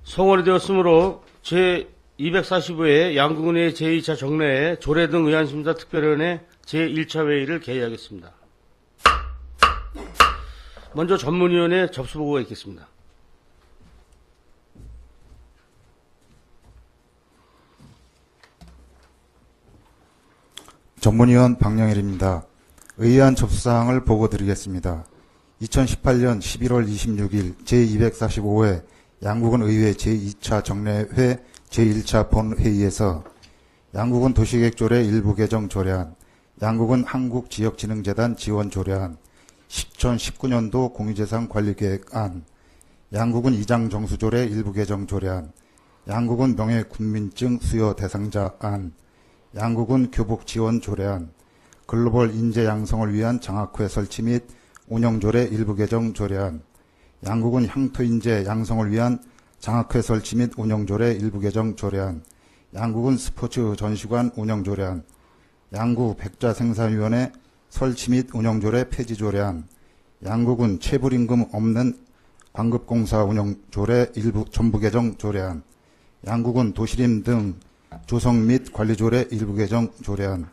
성원이 되었으므로 제245회 양궁은의 제2차 정례회 조례 등 의안심사 특별위원회 제1차 회의를 개의하겠습니다. 먼저 전문위원회 접수보고가 있겠습니다. 전문위원 박영일입니다. 의안 접수사항을 보고드리겠습니다. 2018년 11월 26일 제245회 양국은 의회 제2차 정례회 제1차 본회의에서 양국은 도시계획조례 일부 개정 조례안, 양국은 한국지역진흥재단 지원 조례안, 2019년도 공유재산관리계획안, 양국은 이장정수조례 일부 개정 조례안, 양국은 명예군민증 수여 대상자안, 양국은 교복 지원 조례안, 글로벌 인재 양성을 위한 장학회 설치 및 운영 조례 일부 개정 조례안, 양국은 향토 인재 양성을 위한 장학회 설치 및 운영 조례 일부 개정 조례안, 양국은 스포츠 전시관 운영 조례안, 양구 백자생산위원회 설치 및 운영 조례 폐지 조례안, 양국은 체불임금 없는 광급공사 운영 조례 일부 전부 개정 조례안, 양국은 도시림 등 조성 및 관리 조례 일부 개정 조례안,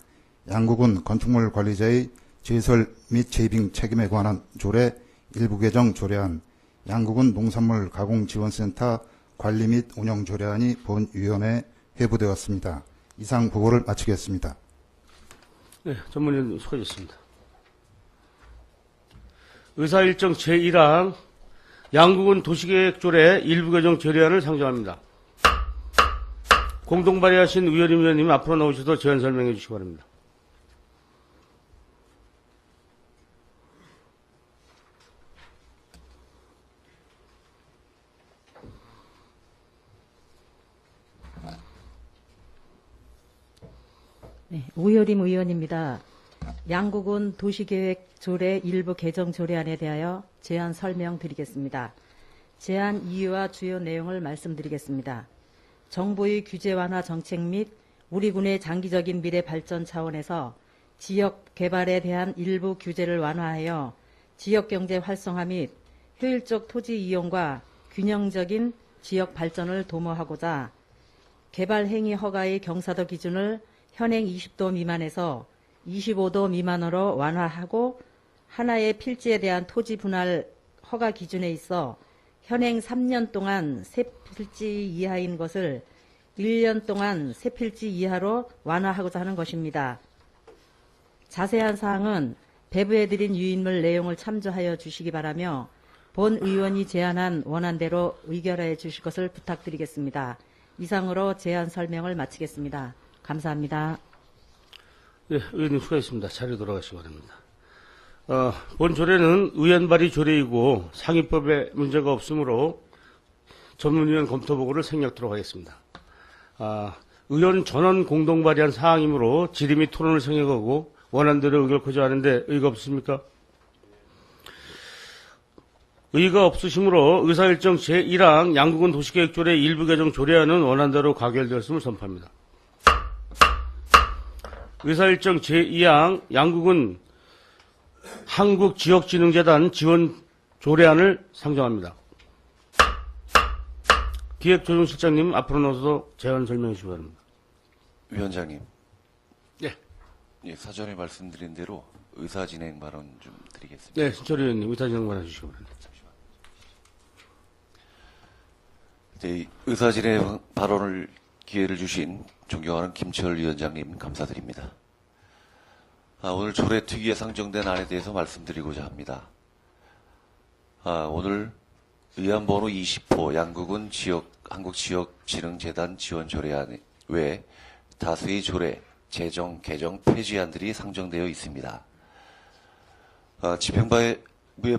양국은 건축물 관리자의 제설 및 재빙 책임에 관한 조례 일부 개정 조례안, 양국은 농산물 가공지원센터 관리 및 운영 조례안이 본위원회에 회부되었습니다. 이상 보고를 마치겠습니다. 네, 전문위원 수고하셨습니다. 의사일정 제1항 양국은 도시계획조례 일부 개정 조례안을 상정합니다. 공동 발의하신 의원님 위원님 앞으로 나오셔서 제안 설명해 주시기 바랍니다. 네, 우효림 의원입니다. 양국은 도시계획조례 일부 개정 조례안에 대하여 제안 설명드리겠습니다. 제안 이유와 주요 내용을 말씀드리겠습니다. 정부의 규제 완화 정책 및 우리 군의 장기적인 미래 발전 차원에서 지역 개발에 대한 일부 규제를 완화하여 지역 경제 활성화 및 효율적 토지 이용과 균형적인 지역 발전을 도모하고자 개발 행위 허가의 경사도 기준을 현행 20도 미만에서 25도 미만으로 완화하고 하나의 필지에 대한 토지 분할 허가 기준에 있어 현행 3년 동안 세 필지 이하인 것을 1년 동안 세 필지 이하로 완화하고자 하는 것입니다. 자세한 사항은 배부해드린 유인물 내용을 참조하여 주시기 바라며 본 의원이 제안한 원안대로 의결해 주실 것을 부탁드리겠습니다. 이상으로 제안 설명을 마치겠습니다. 감사합니다. 네, 의원님 수고하셨습니다. 자리로 돌아가시기 바랍니다. 본 조례는 의원 발의 조례이고 상위법에 문제가 없으므로 전문위원 검토 보고를 생략토록 하겠습니다. 의원 전원 공동 발의한 사항이므로 질의 및 토론을 생략하고 원안대로 의결코자 하는데 의의가 없습니까? 의의가 없으시므로 의사일정 제1항 양국은 도시계획조례 일부 개정 조례안은 원안대로 가결되었음을 선포합니다. 의사일정 제2항 양국은 한국지역진흥재단 지원 조례안을 상정합니다. 기획조정실장님 앞으로 나서서 제안 설명해 주시기 바랍니다. 위원장님. 네. 예, 사전에 말씀드린 대로 의사진행 발언 좀 드리겠습니다. 네, 신철 의원님 의사진행 발언 주시기 바랍니다. 네, 의사진행 발언을 기회를 주신 존경하는 김철 위원장님 감사드립니다. 오늘 조례 특위에 상정된 안에 대해서 말씀드리고자 합니다. 오늘 의안번호 20호 양국은 한국지역진흥재단 지원조례안 외 다수의 조례, 제정, 개정, 폐지안들이 상정되어 있습니다. 집행부의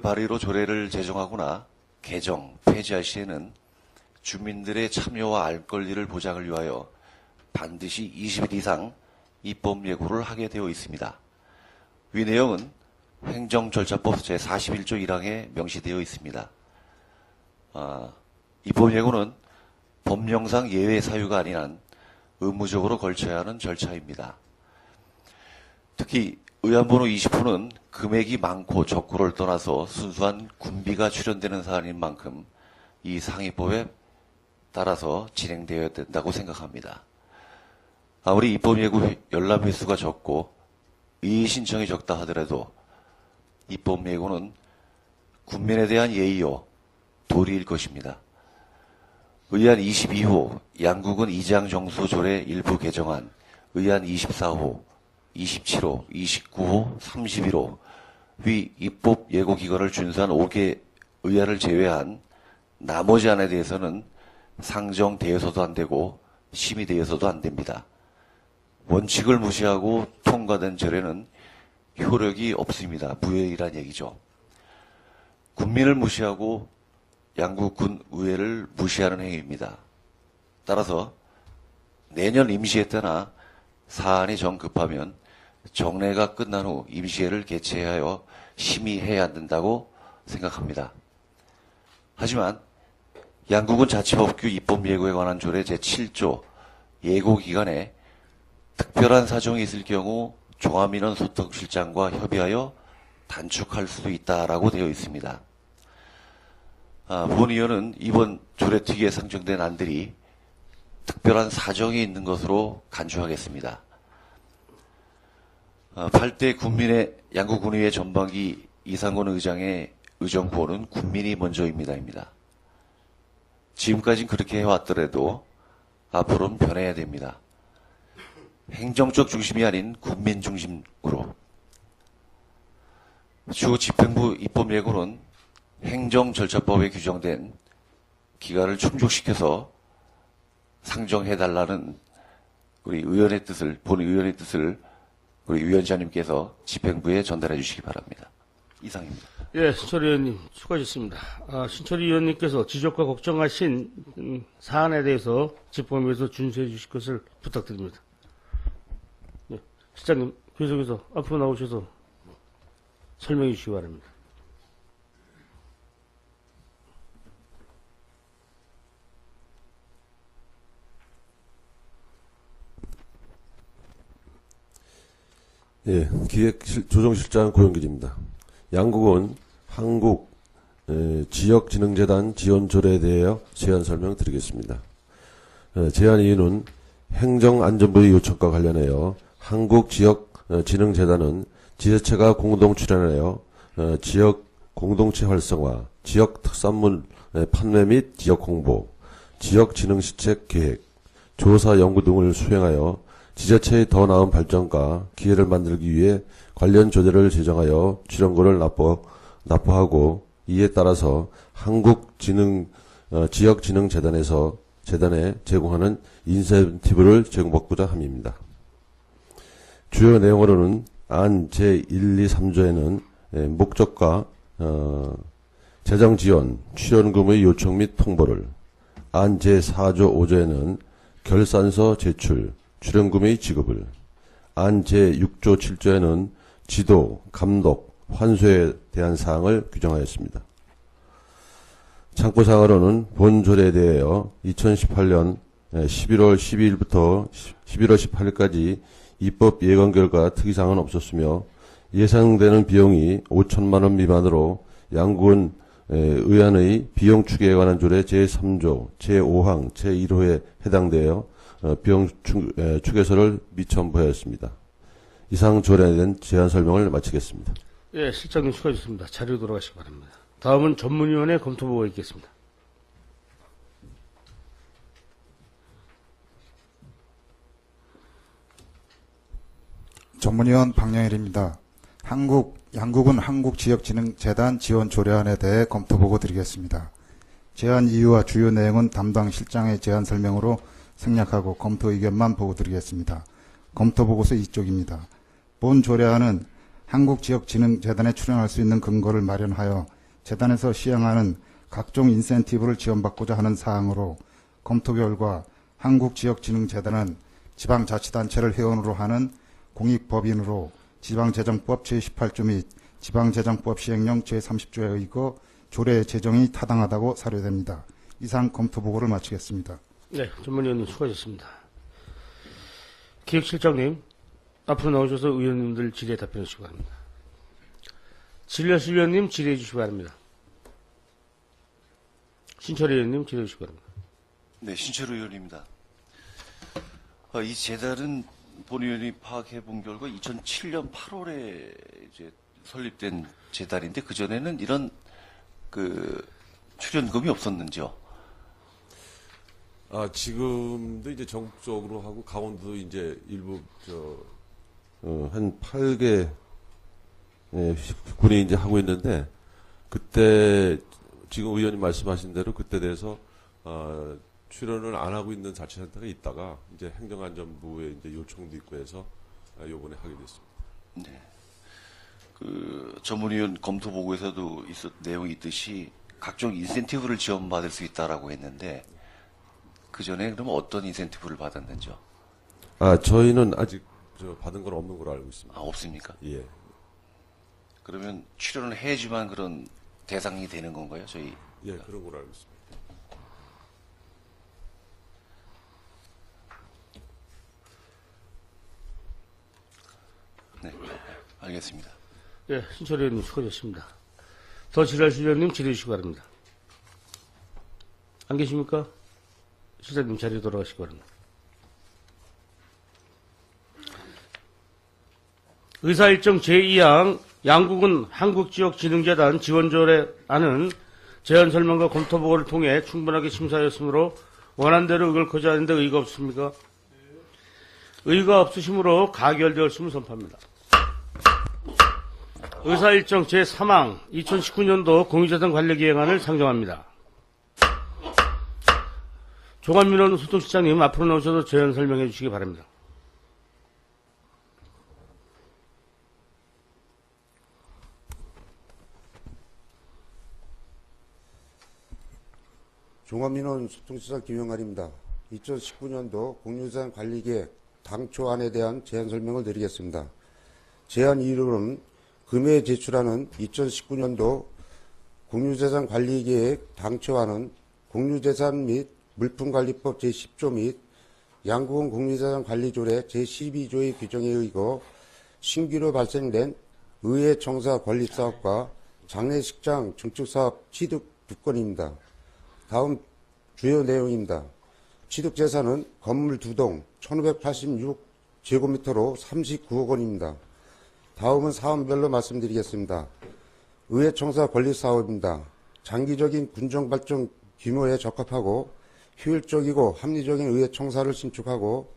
발의로 조례를 제정하거나 개정, 폐지할 시에는 주민들의 참여와 알 권리를 보장을 위하여 반드시 20일 이상 입법 예고를 하게 되어 있습니다. 위 내용은 행정절차법 제41조 1항에 명시되어 있습니다. 입법 예고는 법령상 예외 사유가 아닌 한 의무적으로 걸쳐야 하는 절차입니다. 특히 의안번호 20호는 금액이 많고 적고를 떠나서 순수한 군비가 출연되는 사안인 만큼 이 상위법에 따라서 진행되어야 된다고 생각합니다. 아무리 입법예고 열람 횟수가 적고 이의 신청이 적다 하더라도 입법예고는 국민에 대한 예의요 도리일 것입니다. 의안 22호 양국은 이장정수 조례 일부 개정안, 의안 24호, 27호, 29호, 31호 위 입법 예고 기간을 준수한 5개 의안을 제외한 나머지 안에 대해서는 상정되어서도 안 되고 심의되어서도 안 됩니다. 원칙을 무시하고 통과된 조례는 효력이 없습니다. 무효이란 얘기죠. 국민을 무시하고 양국 군 의회를 무시하는 행위입니다. 따라서 내년 임시회 때나 사안이 정급하면 정례가 끝난 후 임시회를 개최하여 심의해야 된다고 생각합니다. 하지만 양국은 자치법규 입법 예고에 관한 조례 제7조 예고 기간에 특별한 사정이 있을 경우 종합민원 소통실장과 협의하여 단축할 수도 있다라고 되어 있습니다. 본 의원은 이번 조례특위에 상정된 안들이 특별한 사정이 있는 것으로 간주하겠습니다. 8대 국민의 양국군의회 전반기 이상권 의장의 의정부호는 국민이 먼저입니다. 지금까지는 그렇게 해왔더라도 앞으로는 변해야 됩니다. 행정적 중심이 아닌 국민 중심으로. 주 집행부 입법 예고는 행정절차법에 규정된 기간을 충족시켜서 상정해달라는 우리 의원의 뜻을, 본 의원의 뜻을 우리 위원장님께서 집행부에 전달해 주시기 바랍니다. 이상입니다. 예, 신철 의원님 수고하셨습니다. 신철 의원님께서 지적과 걱정하신 사안에 대해서 집행부에서 준수해 주실 것을 부탁드립니다. 예, 실장님 계속해서 앞으로 나오셔서 설명해 주시기 바랍니다. 예, 기획조정실장 고영길입니다. 양국은 한국 지역진흥재단 지원조례에 대하여 제안 설명드리겠습니다. 제안 이유는 행정안전부의 요청과 관련하여 한국지역진흥재단은 지자체가 공동 출연하여 지역 공동체 활성화, 지역 특산물 판매 및 지역 홍보, 지역 진흥시책 계획, 조사 연구 등을 수행하여 지자체의 더 나은 발전과 기회를 만들기 위해 관련 조례를 제정하여 출연료를 납부하고 이에 따라서 지역진흥재단에 제공하는 인센티브를 제공받고자 함입니다. 주요 내용으로는 안 제1, 2, 3조에는 목적과 재정지원, 출연금의 요청 및 통보를, 안 제4조 5조에는 결산서 제출, 출연금의 지급을, 안 제6조 7조에는 지도, 감독, 환수에 대한 사항을 규정하였습니다. 참고사항으로는 본 조례에 대하여 2018년 11월 12일부터 11월 18일까지 입법 예건 결과 특이사항은 없었으며 예상되는 비용이 5천만 원 미만으로 양국은 의안의 비용 추계에 관한 조례 제3조 제5항 제1호에 해당되어 비용 추계서를 미첨부하였습니다. 이상 조례에 대한 제안 설명을 마치겠습니다. 예, 실장님 수고하셨습니다. 자료 돌아가시기 바랍니다. 다음은 전문위원회 검토보고가 있겠습니다. 전문위원 박영일입니다. 양국은 한국지역진흥재단 지원 조례안에 대해 검토보고 드리겠습니다. 제안 이유와 주요 내용은 담당 실장의 제안 설명으로 생략하고 검토 의견만 보고 드리겠습니다. 검토보고서 2쪽입니다. 본 조례안은 한국지역진흥재단에 출연할 수 있는 근거를 마련하여 재단에서 시행하는 각종 인센티브를 지원받고자 하는 사항으로 검토 결과 한국지역진흥재단은 지방자치단체를 회원으로 하는 공익법인으로 지방재정법 제18조 및 지방재정법 시행령 제30조에 의거 조례 제정이 타당하다고 사료됩니다. 이상 검토보고를 마치겠습니다. 네, 전문위원님 수고하셨습니다. 기획실장님, 앞으로 나오셔서 의원님들 질의에 답변해 주시기 바랍니다. 진려실 의원님 질의해 주시기 바랍니다. 신철 의원님 질의해 주시기 바랍니다. 네, 신철 의원입니다. 이 재단은 본 의원이 파악해 본 결과 2007년 8월에 이제 설립된 재단인데 그 전에는 이런 그 출연금이 없었는지요? 지금도 이제 전국적으로 하고 강원도 이제 일부 한 8개 군이 이제 하고 있는데 그때 지금 의원님 말씀하신 대로 그때 대해서 출연을 안 하고 있는 자치센터가 있다가 이제 행정안전부에 이제 요청도 있고 해서 요번에 하게 됐습니다. 네. 그 전문위원 검토 보고에서도 내용이 있듯이 각종 인센티브를 지원받을 수 있다라고 했는데 그 전에 그러면 어떤 인센티브를 받았는지요? 저희는 아직 받은 건 없는 걸로 알고 있습니다. 없습니까? 예. 그러면 출연을 해야지만 그런 대상이 되는 건가요? 저희? 예, 그런 걸로 알고 있습니다. 네, 알겠습니다. 예, 신철 의원님 수고하셨습니다. 더 질의하실 의원님 질의해 주시기 바랍니다. 안 계십니까? 실장님 자리에 돌아가시기 바랍니다. 의사일정 제2항 양국은 한국지역진흥재단 지원조례안은 제안 설명과 검토 보고를 통해 충분하게 심사하였으므로 원안대로 의결코지 않은 데 의의가 없습니까? 의의가 없으시므로 가결되었음을 선포합니다. 의사일정 제3항 2019년도 공유재산관리기획안을 상정합니다. 종합민원 소통실장님 앞으로 나오셔서 제안 설명해 주시기 바랍니다. 종합민원 소통시장 김영환입니다. 2019년도 공유재산 관리계획 당초안에 대한 제안 설명을 드리겠습니다. 제안 이유로는 금해에 제출하는 2019년도 공유재산 관리계획 당초안은 공유재산 및 물품관리법 제10조 및 양국은 공유재산 관리조례 제12조의 규정에 의거 신규로 발생된 의회청사 건립사업과 장례식장 증축사업 취득 2건입니다. 다음 주요 내용입니다. 취득재산은 건물 2동 1586제곱미터로 39억 원입니다. 다음은 사업별로 말씀드리겠습니다. 의회청사 건립사업입니다. 장기적인 군정발전 규모에 적합하고 효율적이고 합리적인 의회청사를 신축하고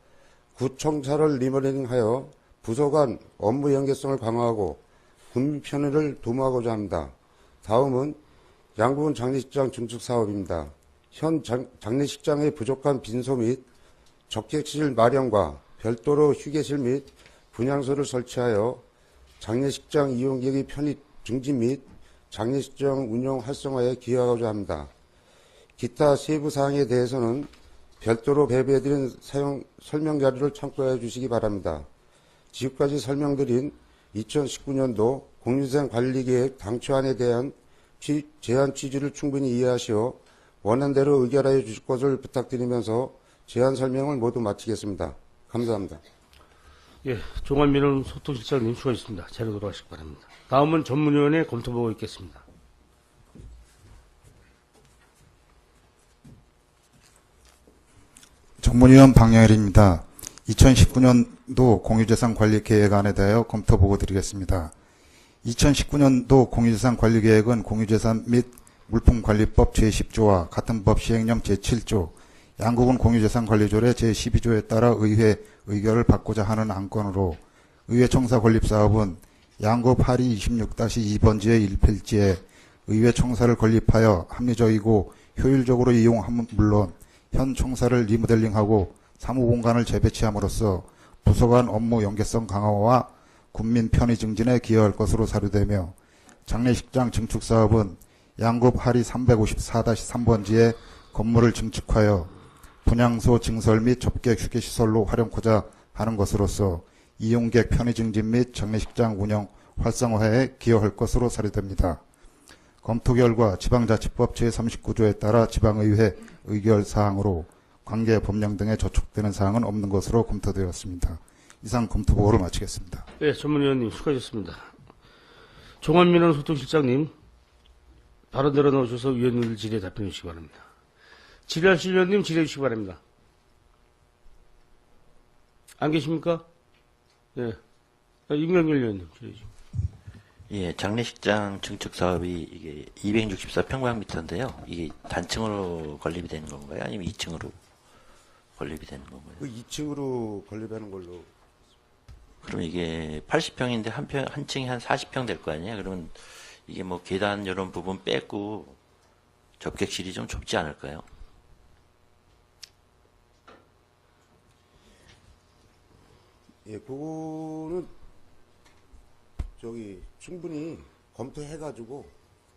구청사를 리모델링하여 부서 간 업무 연계성을 강화하고 군민 편의를 도모하고자 합니다. 다음은 양국은 장례식장 증축 사업입니다. 현 장례식장의 부족한 빈소 및 적객실 마련과 별도로 휴게실 및 분향소를 설치하여 장례식장 이용객의 편의 증진 및 장례식장 운영 활성화에 기여하고자 합니다. 기타 세부 사항에 대해서는 별도로 배부해드린 사용 설명 자료를 참고해 주시기 바랍니다. 지금까지 설명드린 2019년도 공유재산 관리계획 당초안에 대한 제안 취지를 충분히 이해하시어 원안대로 의결하여 주실 것을 부탁드리면서 제안 설명을 모두 마치겠습니다. 감사합니다. 예, 종합민원 소통실장님 수고하셨습니다. 자리로 돌아가시기 바랍니다. 다음은 전문위원회 검토보고 있겠습니다. 전문위원 방영일입니다. 2019년도 공유재산관리계획안에 대하여 검토보고 드리겠습니다. 2019년도 공유재산관리계획은 공유재산 및 물품관리법 제10조와 같은 법 시행령 제7조, 양국은 공유재산관리조례 제12조에 따라 의회 의결을 받고자 하는 안건으로 의회청사 건립사업은 양국 하리 26-2번지의 1필지에 의회청사를 건립하여 합리적이고 효율적으로 이용함은 물론 현 청사를 리모델링하고 사무공간을 재배치함으로써 부서 간 업무 연계성 강화와 군민 편의 증진에 기여할 것으로 사료되며 장례식장 증축 사업은 양국 하리 354-3번지에 건물을 증축하여 분향소 증설 및 접객 휴게시설로 활용하고자 하는 것으로서 이용객 편의 증진 및 장례식장 운영 활성화에 기여할 것으로 사료됩니다. 검토 결과 지방자치법 제39조에 따라 지방의회 의결 사항으로 관계 법령 등에 저촉되는 사항은 없는 것으로 검토되었습니다. 이상 검토 보고를 마치겠습니다. 네, 전문위원님 수고하셨습니다. 종합민원 소통실장님 바로 내려놓으셔서 위원님들 질의에 답변해 주시기 바랍니다. 질의하실 의원님 질의해 주시기 바랍니다. 안 계십니까? 예. 임명길 의원님 질의해 주시기 바랍니다. 예, 장례식장 증축 사업이 이게 264평방미터인데요. 이게 단층으로 건립이 되는 건가요? 아니면 2층으로 건립이 되는 건가요? 그 2층으로 건립하는 걸로. 그럼 이게 80평인데 한 층이 한 40평 될 거 아니에요? 그러면 이게 뭐 계단 이런 부분 빼고 접객실이 좀 좁지 않을까요? 예, 그거는 충분히 검토해가지고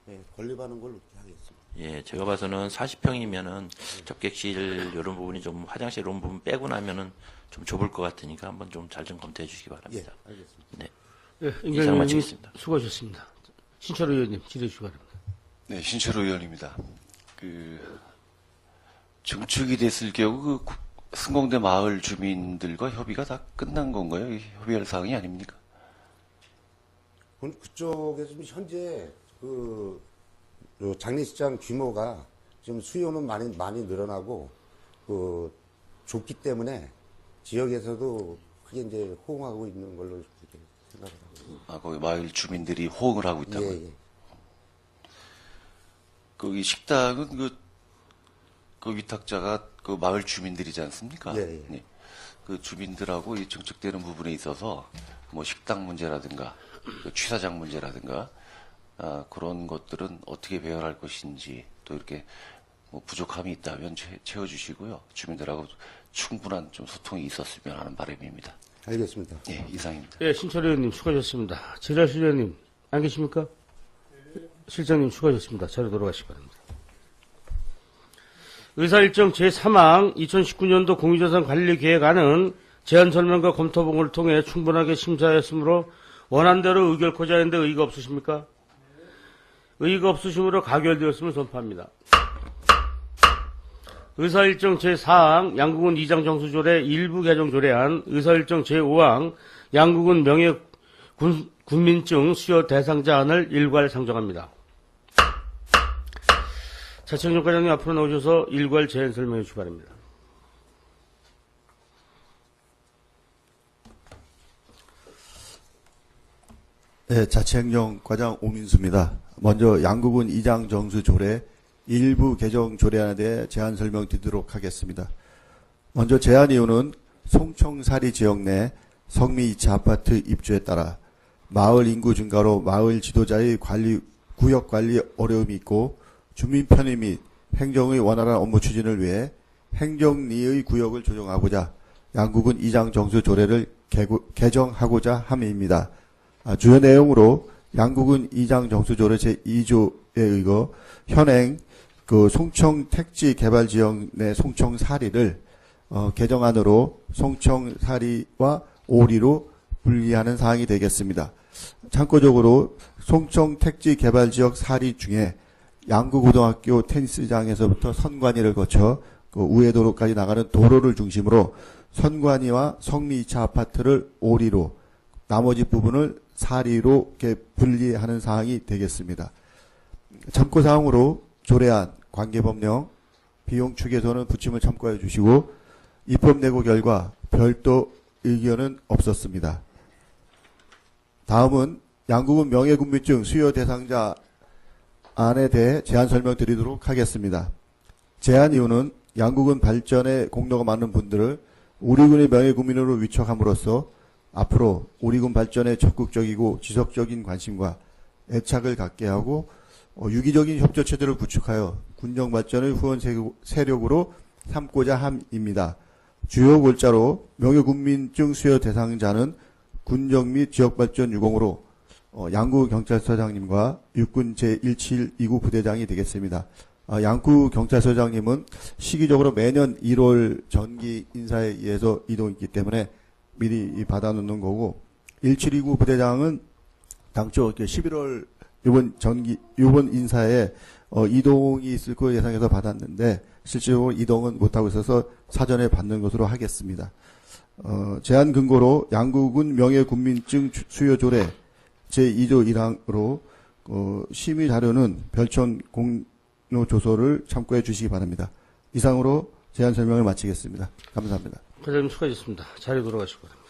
예, 건립하는 걸로 이렇게 하겠습니다. 예, 제가 봐서는 40평이면은 접객실 이런 부분이 좀 화장실 이런 부분 빼고 나면은 좀 좁을 것 같으니까 한번 좀 잘 좀 검토해 주시기 예, 바랍니다. 알겠습니다. 네. 예, 이상 임명길 의원님 마치겠습니다. 수고하셨습니다. 신철 의원님 질의해 주시기 바랍니다. 네, 신철호 의원입니다. 증축이 됐을 경우 승공대 마을 주민들과 협의가 다 끝난 건가요? 협의할 사항이 아닙니까? 그쪽에서 현재 장례식장 규모가 지금 수요는 많이 늘어나고 좁기 때문에 지역에서도 크게 이제 호응하고 있는 걸로 이렇게 생각을 하고 있습니다. 아, 거기 마을 주민들이 호응을 하고 있다고요? 예, 예. 거기 식당은 그 위탁자가 그 마을 주민들이지 않습니까? 예, 예. 네. 그 주민들하고 이 증축되는 부분에 있어서 뭐 식당 문제라든가 그 취사장 문제라든가 그런 것들은 어떻게 배열할 것인지 또 이렇게 뭐 부족함이 있다면 채워주시고요. 주민들하고 충분한 좀 소통이 있었으면 하는 바람입니다. 알겠습니다. 예, 이상입니다. 예, 신철 의원님 수고하셨습니다. 질의하실 의원님 안 계십니까? 실장님 수고하셨습니다. 자료 돌아가시기 바랍니다. 의사일정 제3항 2019년도 공유자산관리계획안은 제안 설명과 검토 보고를 통해 충분하게 심사하였으므로 원안대로 의결코자 했는데 의의가 없으십니까? 의의가 없으시므로 가결되었음을 선포합니다. 의사일정 제4항 양국은 이장 정수조례 일부 개정 조례안, 의사일정 제5항 양국은 명예 군민증 수여 대상자안을 일괄 상정합니다. 자치행정 과장님 앞으로 나오셔서 일괄 제안 설명해 주시기 바랍니다. 네, 자치행정 과장 오민수입니다. 먼저 양국은 이장 정수 조례 일부 개정 조례안에 대해 제안 설명드리도록 하겠습니다. 먼저 제안 이유는 송청사리 지역 내 성미 2차 아파트 입주에 따라 마을 인구 증가로 마을 지도자의 구역 관리 어려움이 있고 주민 편의 및 행정의 원활한 업무 추진을 위해 행정리의 구역을 조정하고자 양국은 이장 정수 조례를 개정하고자 함입니다. 주요 내용으로 양국은 이장 정수 조례 제2조에 의거 현행 송청 택지 개발 지역 내 송청사리를 개정안으로 송청사리와 오리로 분리하는 사항이 되겠습니다. 참고적으로 송청 택지 개발 지역 사리 중에 양구고등학교 테니스장에서부터 선관위를 거쳐 우회도로까지 나가는 도로를 중심으로 선관위와 성미 2차 아파트를 오리로 나머지 부분을 사리로 이렇게 분리하는 사항이 되겠습니다. 참고사항으로 조례안, 관계법령, 비용 추계서는 부침을 참고해 주시고 입법 내고 결과 별도 의견은 없었습니다. 다음은 양국은 명예군민증 수여 대상자 안에 대해 제안 설명드리도록 하겠습니다. 제안 이유는 양국은 발전에 공로가 많은 분들을 우리군의 명예국민으로 위촉함으로써 앞으로 우리군 발전에 적극적이고 지속적인 관심과 애착을 갖게 하고 유기적인 협조체제를 구축하여 군정 발전의 후원 세력으로 삼고자 함입니다. 주요 골자로 명예군민증 수여 대상자는 군정 및 지역발전 유공으로 양구경찰서장님과 육군 제172구 부대장이 되겠습니다. 양구경찰서장님은 시기적으로 매년 1월 전기 인사에 의해서 이동이 있기 때문에 미리 받아놓는 거고 172구 부대장은 당초 11월 이번 인사에 이동이 있을 거 예상해서 받았는데 실제로 이동은 못하고 있어서 사전에 받는 것으로 하겠습니다. 제안 근거로 양국은 명예군민증 수여조례 제2조 1항으로 심의 자료는 별천 공로조서를 참고해 주시기 바랍니다. 이상으로 제안 설명을 마치겠습니다. 감사합니다. 과장님 수고하셨습니다. 자리에 돌아가시기 바랍니다.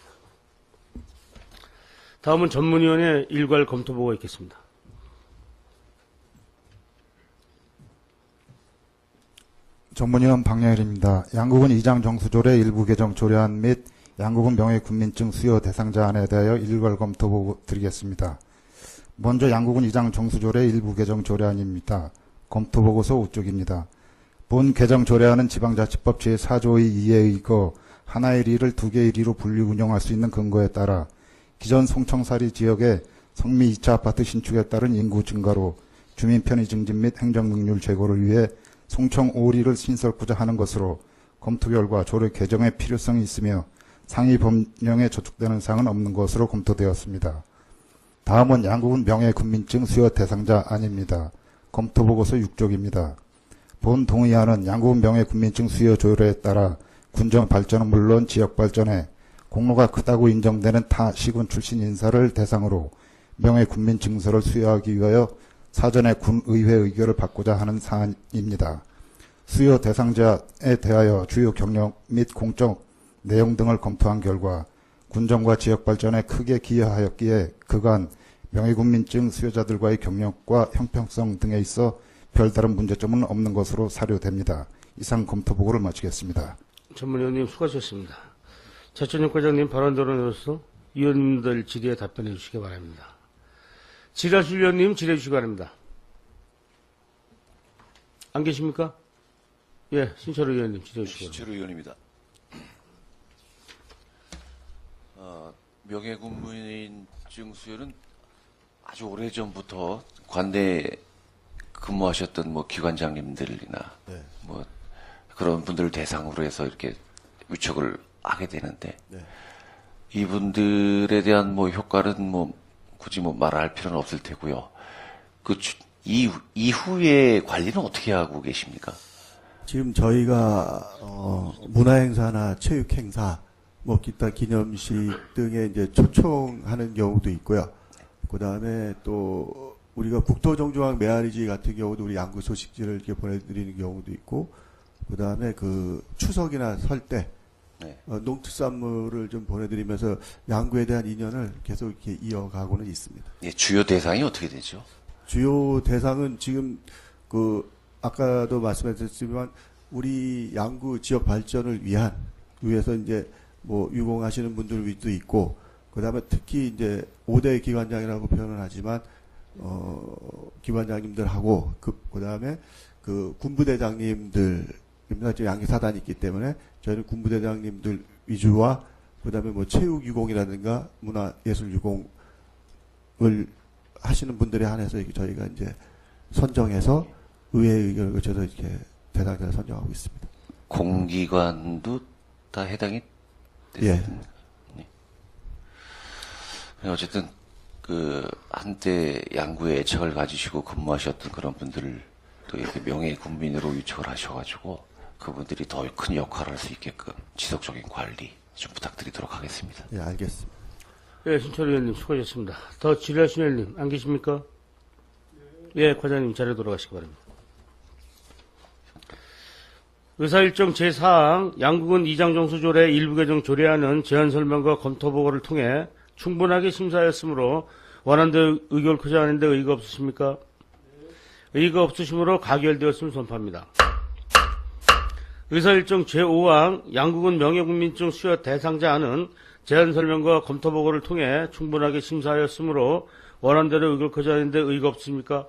다음은 전문위원회 일괄 검토 보고가 있겠습니다. 전문위원 박영일입니다. 양국은 이장 정수조례 일부 개정 조례안 및 양국은 명예군민증 수여 대상자안에 대하여 일괄 검토 보고 드리겠습니다. 먼저 양국은 이장 정수조례 일부 개정 조례안입니다. 검토 보고서 우쪽입니다. 본 개정 조례안은 지방자치법 제4조의 2에 의거 하나의 리를 두 개의 리로 분리 운영할 수 있는 근거에 따라 기존 송청사리 지역의 성미 2차 아파트 신축에 따른 인구 증가로 주민 편의 증진 및 행정 능률 제고를 위해 송청 5리를 신설하고자 하는 것으로 검토 결과 조례 개정의 필요성이 있으며 상위 법령에 저촉되는 사항은 없는 것으로 검토되었습니다. 다음은 양국은 명예군민증 수여 대상자 안입니다. 검토 보고서 6쪽입니다. 본 동의안은 양국은 명예군민증 수여 조례에 따라 군정 발전은 물론 지역 발전에 공로가 크다고 인정되는 타 시군 출신 인사를 대상으로 명예군민증서를 수여하기 위하여 사전에 군의회 의결을 받고자 하는 사안입니다. 수여 대상자에 대하여 주요 경력 및 공적 내용 등을 검토한 결과 군정과 지역 발전에 크게 기여하였기에 그간 명예군민증 수여자들과의 경력과 형평성 등에 있어 별다른 문제점은 없는 것으로 사료됩니다. 이상 검토 보고를 마치겠습니다. 전문위원님 수고하셨습니다. 차천혁 과장님 발언대로로서 위원님들 질의에 답변해 주시기 바랍니다. 질의하실 위원님 질의해 주시기 바랍니다. 안 계십니까? 예, 신철우 위원님 질의해 주시기 바랍니다. 신철우 의원입니다. 명예군민증 수여는 아주 오래전부터 관내에 근무하셨던 뭐 기관장님들이나 네. 뭐 그런 분들을 대상으로 해서 이렇게 위촉을 하게 되는데 네. 이분들에 대한 뭐 효과는 뭐 굳이 뭐 말할 필요는 없을 테고요. 이후에 관리는 어떻게 하고 계십니까? 지금 저희가 문화행사나 체육행사, 뭐 기타 기념식 등에 이제 초청하는 경우도 있고요. 그 다음에 또 우리가 국토정조항 메아리지 같은 경우도 우리 양구 소식지를 이렇게 보내드리는 경우도 있고, 그 다음에 그 추석이나 설 때 네. 농특산물을 좀 보내드리면서 양구에 대한 인연을 계속 이렇게 이어가고는 있습니다. 예, 주요 대상이 어떻게 되죠? 주요 대상은 지금 그 아까도 말씀하셨지만 우리 양구 지역 발전을 위해서 이제 뭐 유공하시는 분들도 있고, 그 다음에 특히 이제 5대 기관장이라고 표현을 하지만 기관장님들하고 그 다음에 그 군부대장님들 양기 사단이 있기 때문에 저희는 군부대장님들 위주와 그 다음에 뭐 체육유공이라든가 문화예술유공을 하시는 분들에 한해서 저희가 이제 선정해서 의회 의결을 거쳐서 이렇게 대상자를 선정하고 있습니다. 공기관도 다 해당이 예. 됐습니다. 네. 어쨌든 그 한때 양구에 애착을 가지시고 근무하셨던 그런 분들을 또 이렇게 명예군민으로 위촉을 하셔가지고 그분들이 더 큰 역할을 할 수 있게끔 지속적인 관리 좀 부탁드리도록 하겠습니다. 예, 알겠습니다. 예, 신철우 위원님 수고하셨습니다. 더 질의하신 위원님 안 계십니까? 예, 과장님 자리에 돌아가시기 바랍니다. 의사일정 제4항 양국은 이장정수조례 일부 개정 조례안은 제안 설명과 검토 보고를 통해 충분하게 심사하였으므로 원안대 의결 크자하는데 의의가 없으십니까? 의의가 없으시므로 가결되었음을 선포합니다. 의사일정 제5항 양국은 명예군민증 수여 대상자안은 제안 설명과 검토 보고를 통해 충분하게 심사하였으므로 원안대로 의결 크자하는데 의의가 없습니까?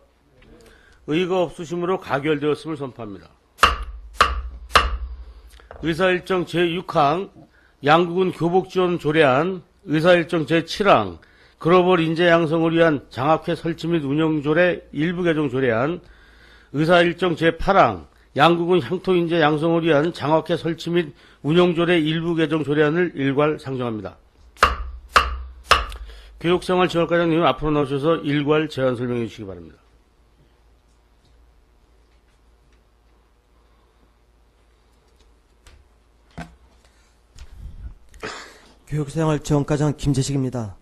의의가 없으시므로 가결되었음을 선포합니다. 의사일정 제6항 양국은 교복지원 조례안, 의사일정 제7항 글로벌 인재 양성을 위한 장학회 설치 및 운영 조례 일부 개정 조례안, 의사일정 제8항 양국은 향토 인재 양성을 위한 장학회 설치 및 운영 조례 일부 개정 조례안을 일괄 상정합니다. 교육생활지원과장님 앞으로 나오셔서 일괄 제안 설명해 주시기 바랍니다. 교육생활지원과장 김재식입니다.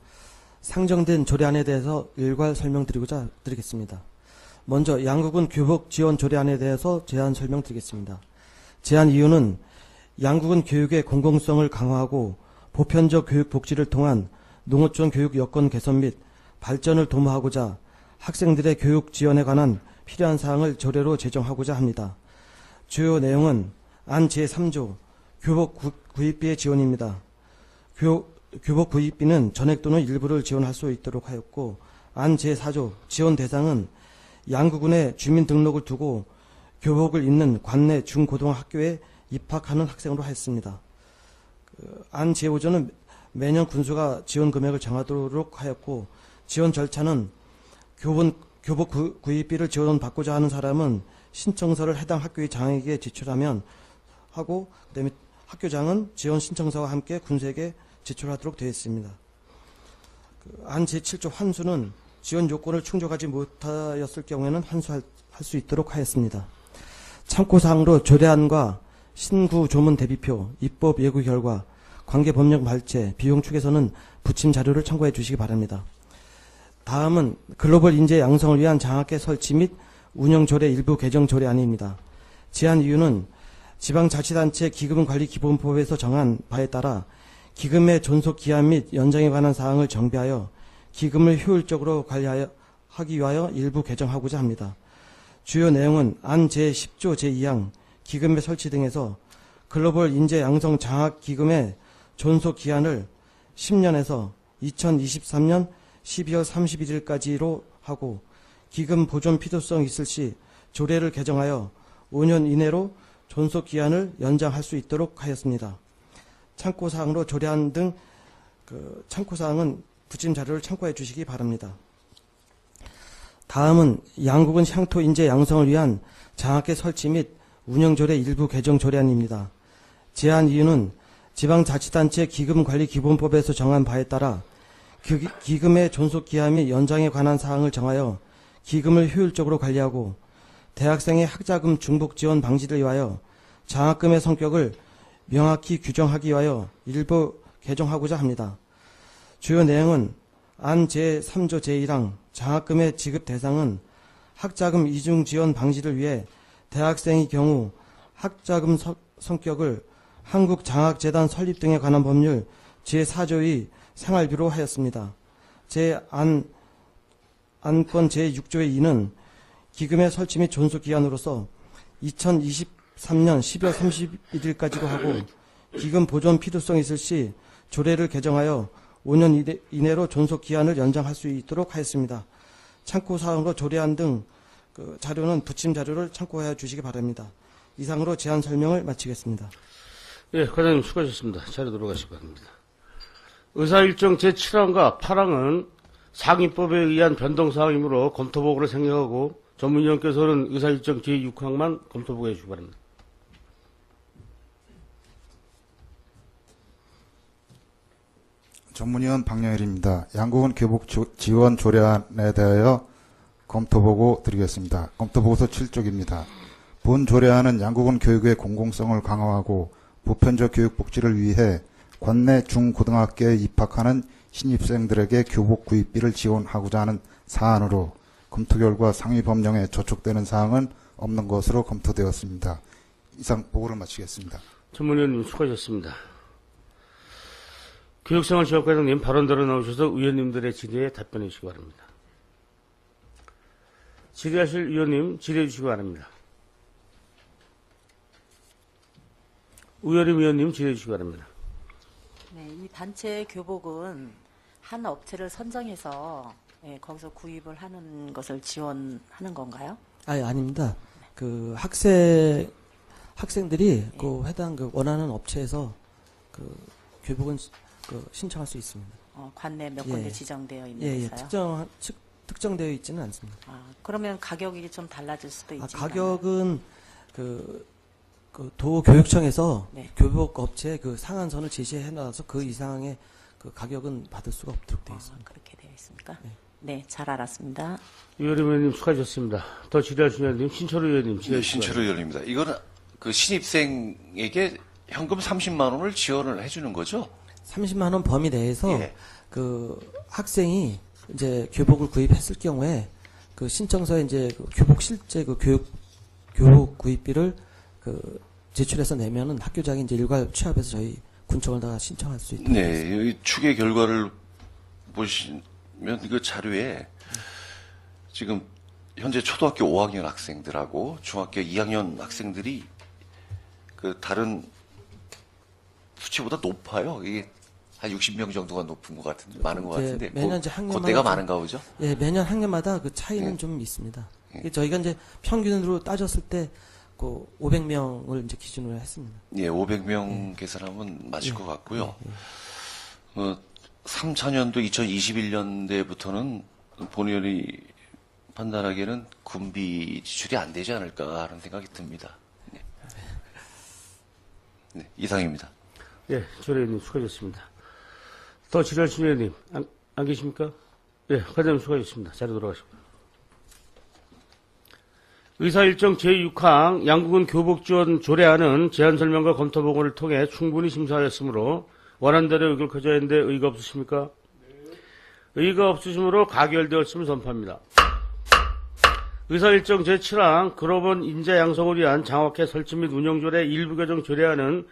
상정된 조례안에 대해서 일괄 설명드리겠습니다. 먼저 양국은 교복 지원 조례안에 대해서 제안 설명드리겠습니다. 제안 이유는 양국은 교육의 공공성을 강화하고 보편적 교육 복지를 통한 농어촌 교육 여건 개선 및 발전을 도모하고자 학생들의 교육 지원에 관한 필요한 사항을 조례로 제정하고자 합니다. 주요 내용은 안 제3조 교복 구입비의 지원입니다. 교복 구입비는 전액 또는 일부를 지원할 수 있도록 하였고, 안 제4조 지원 대상은 양구군의 주민등록을 두고 교복을 입는 관내 중고등학교에 입학하는 학생으로 하였습니다. 안 제5조는 매년 군수가 지원 금액을 정하도록 하였고, 지원 절차는 교복 구입비를 지원받고자 하는 사람은 신청서를 해당 학교의 장에게 제출하면 하고, 그다음에 학교장은 지원 신청서와 함께 군수에게 제출하도록 되어 있습니다. 안 제7조 환수는 지원 요건을 충족하지 못하였을 경우에는 환수할 수 있도록 하였습니다. 참고사항으로 조례안과 신구 조문 대비표, 입법 예고 결과, 관계 법령 발제, 비용 축에서는 부침 자료를 참고해 주시기 바랍니다. 다음은 글로벌 인재 양성을 위한 장학계 설치 및 운영 조례 일부 개정 조례안입니다. 제안 이유는 지방자치단체 기금관리기본법에서 정한 바에 따라 기금의 존속 기한 및 연장에 관한 사항을 정비하여 기금을 효율적으로 관리하기 위하여 일부 개정하고자 합니다. 주요 내용은 안 제10조 제2항 기금의 설치 등에서 글로벌 인재 양성 장학 기금의 존속 기한을 10년에서 2023년 12월 31일까지로 하고, 기금 보존 필요성 있을 시 조례를 개정하여 5년 이내로 존속 기한을 연장할 수 있도록 하였습니다. 참고사항으로 조례안 등 참고사항은 부침 자료를 참고해 주시기 바랍니다. 다음은 양국은 향토 인재 양성을 위한 장학계 설치 및 운영조례 일부 개정 조례안입니다. 제안 이유는 지방자치단체 기금관리기본법에서 정한 바에 따라 기금의 존속기한 및 연장에 관한 사항을 정하여 기금을 효율적으로 관리하고 대학생의 학자금 중복 지원 방지를 위하여 장학금의 성격을 명확히 규정하기 위하여 일부 개정하고자 합니다. 주요 내용은 안 제3조 제1항 장학금의 지급 대상은 학자금 이중 지원 방지를 위해 대학생의 경우 학자금 성격을 한국장학재단 설립 등에 관한 법률 제4조의 생활비로 하였습니다. 안건 제6조의 2는 기금의 설치 및 존속 기한으로서 2023년 12월 31일까지로 하고, 기금 보존 필요성 있을 시 조례를 개정하여 5년 이내로 존속 기한을 연장할 수 있도록 하였습니다. 참고사항으로 조례안 등 자료는 부침 자료를 참고해 주시기 바랍니다. 이상으로 제안 설명을 마치겠습니다. 예, 과장님 수고하셨습니다. 자료 들어가시기 바랍니다. 의사일정 제7항과 8항은 상위법에 의한 변동사항이므로 검토보고를 생략하고 전문위원께서는 의사일정 제6항만 검토보고해 주시기 바랍니다. 전문위원 박영일입니다. 양국은 교복 지원 조례안에 대하여 검토보고 드리겠습니다. 검토보고서 7쪽입니다. 본 조례안은 양국은 교육의 공공성을 강화하고 보편적 교육 복지를 위해 관내 중고등학교에 입학하는 신입생들에게 교복 구입비를 지원하고자 하는 사안으로 검토 결과 상위 법령에 저촉되는 사항은 없는 것으로 검토되었습니다. 이상 보고를 마치겠습니다. 전문위원님 수고하셨습니다. 교육생활지원과장님 발언대로 나오셔서 의원님들의 질의에 답변해 주시기 바랍니다. 질의하실 의원님 질의해 주시기 바랍니다. 우여림 의원님 질의해 주시기 바랍니다. 네, 이 단체 교복은 한 업체를 선정해서 거기서 구입을 하는 것을 지원하는 건가요? 아닙니다. 학생들이 해당 원하는 업체에서 교복은 신청할 수 있습니다. 관내 몇 군데 지정되어 있는 예, 데서요? 특정되어 있지는 않습니다. 그러면 가격이 좀 달라질 수도 있지만 가격은 도교육청에서 네. 교복 업체 상한선을 제시해 놔서 그 이상의 가격은 받을 수가 없도록 되어 있습니다. 그렇게 되어 있습니까? 네, 잘 알았습니다. 우여림 의원님 수고하셨습니다. 더 질의하실 의원님 신철우 의원님 질의해 네, 주시기 신철우 의원입니다. 이거는 신입생에게 현금 30만 원을 지원을 해주는 거죠? 30만 원 범위 내에서 예. 학생이 이제 교복을 구입했을 경우에 신청서에 이제 교복 실제 교복 구입비를 제출해서 내면은 학교장이 이제 일괄 취합해서 저희 군청을 다 신청할 수 있도록. 네, 여기 추계 결과를 보시면 그 자료에 지금 현재 초등학교 5학년 학생들하고 중학교 2학년 학생들이 그 다른 수치보다 높아요. 이게 한 60명 정도가 높은 것 같은데, 많은 것 이제 같은데. 매년 이제 학년마다 그때가 좀- 많은가 보죠? 예, 매년 학년마다 그 차이는 예. 좀 있습니다. 예. 저희가 이제 평균으로 따졌을 때 그 500명을 이제 기준으로 했습니다. 예, 500명 계산하면 맞을 것 같고요. 3차년도 2021년대부터는 본의원이 판단하기에는 군비 지출이 안 되지 않을까 하는 생각이 듭니다. 네. 네, 이상입니다. 예, 조례님 수고하셨습니다. 더 질의하신 의원님 안 계십니까? 예, 과장님 수고하셨습니다. 자리 돌아가시고. 의사일정 제6항 양국은 교복지원 조례안은 제안 설명과 검토 보고를 통해 충분히 심사하였으므로 원안대로 의결코자 했는데 의의가 없으십니까? 의의가 없으시므로 가결되었음을 선포합니다. 의사일정 제7항 글로벌 인재 양성을 위한 장학회 설치 및 운영조례 일부 개정 조례안은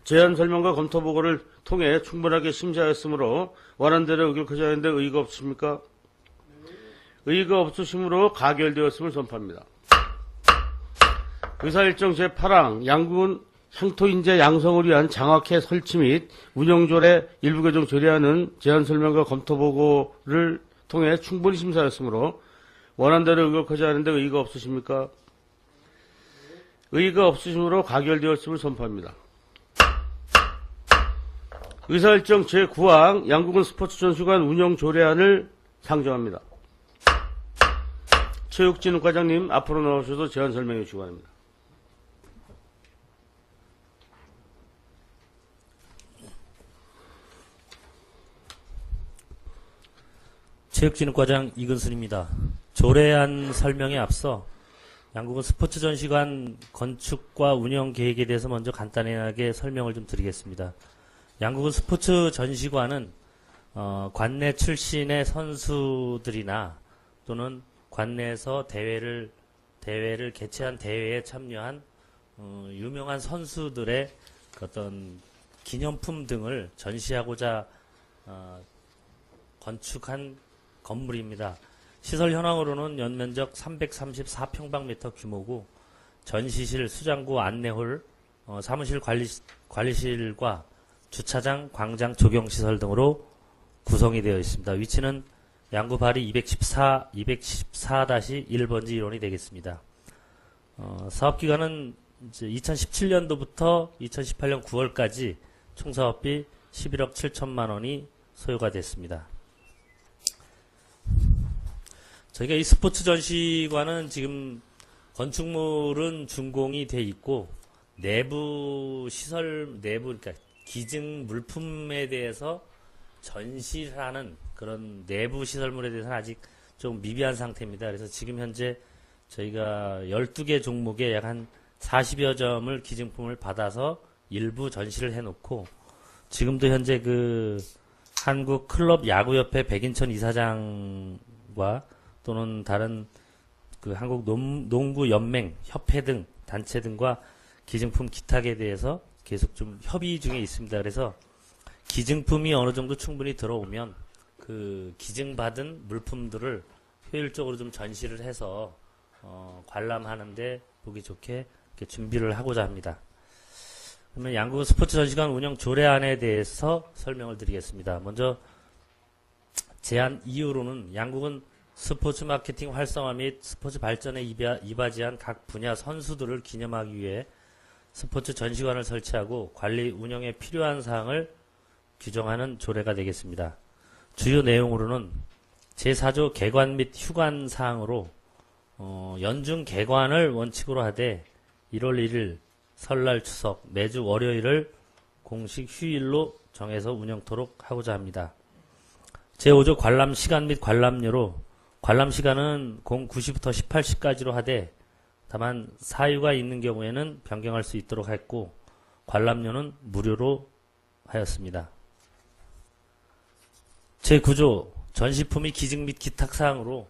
제안 설명과 검토 보고를 통해 충분하게 심사하였으므로 원안대로 의결코자 했는데 의의가 없으십니까? 의의가 없으시므로 가결되었음을 선포합니다. 의사일정 제8항 양국은 향토인재 양성을 위한 장학회 설치 및 운영조례 일부 개정 조례안은 제안 설명과 검토 보고를 통해 충분히 심사하였으므로 원안대로 의결코자 하는데 의의가 없으십니까? 의의가 없으시므로 가결되었음을 선포합니다. 의사일정 제9항 양국은 스포츠 전시관 운영 조례안을 상정합니다. 체육진흥 과장님 앞으로 나오셔서 제안 설명해 주시기 바랍니다. 체육진흥과장 이근순입니다. 조례안 설명에 앞서 양국은 스포츠 전시관 건축과 운영 계획에 대해서 먼저 간단하게 설명을 좀 드리겠습니다. 양국은 스포츠 전시관은 관내 출신의 선수들이나 또는 관내에서 대회를 개최한 대회에 참여한 유명한 선수들의 어떤 기념품 등을 전시하고자 건축한 건물입니다. 시설 현황으로는 연면적 334평방미터 규모고 전시실, 수장구, 안내홀, 사무실 관리실과 주차장, 광장, 조경시설 등으로 구성이 되어 있습니다. 위치는 양구 발이 214-1번지 1원이 되겠습니다. 사업기간은 이제 2017년도부터 2018년 9월까지 총 사업비 11억 7천만 원이 소요가 됐습니다. 저희가 이 스포츠 전시관은 지금 건축물은 준공이 돼 있고 내부 시설, 그러니까 기증 물품에 대해서 전시하는 그런 내부 시설물에 대해서는 아직 좀 미비한 상태입니다. 그래서 지금 현재 저희가 12개 종목에 약 한 40여 점을 기증품을 받아서 일부 전시를 해놓고 지금도 현재 그 한국 클럽 야구협회 백인천 이사장과 또는 다른 그 한국 농구 연맹 협회 등 단체 등과 기증품 기탁에 대해서 계속 좀 협의 중에 있습니다. 그래서 기증품이 어느 정도 충분히 들어오면 그 기증받은 물품들을 효율적으로 좀 전시를 해서 관람하는데 보기 좋게 이렇게 준비를 하고자 합니다. 그러면 양국 스포츠 전시관 운영 조례안에 대해서 설명을 드리겠습니다. 먼저 제안 이유로는 양국은 스포츠 마케팅 활성화 및 스포츠 발전에 이바지한 각 분야 선수들을 기념하기 위해 스포츠 전시관을 설치하고 관리 운영에 필요한 사항을 규정하는 조례가 되겠습니다. 주요 내용으로는 제4조 개관 및 휴관 사항으로 연중 개관을 원칙으로 하되 1월 1일 설날 추석 매주 월요일을 공식 휴일로 정해서 운영토록 하고자 합니다. 제5조 관람 시간 및 관람료로 관람 시간은 09시부터 18시까지로 하되 다만 사유가 있는 경우에는 변경할 수 있도록 했고 관람료는 무료로 하였습니다. 제9조 전시품이 기증 및 기탁사항으로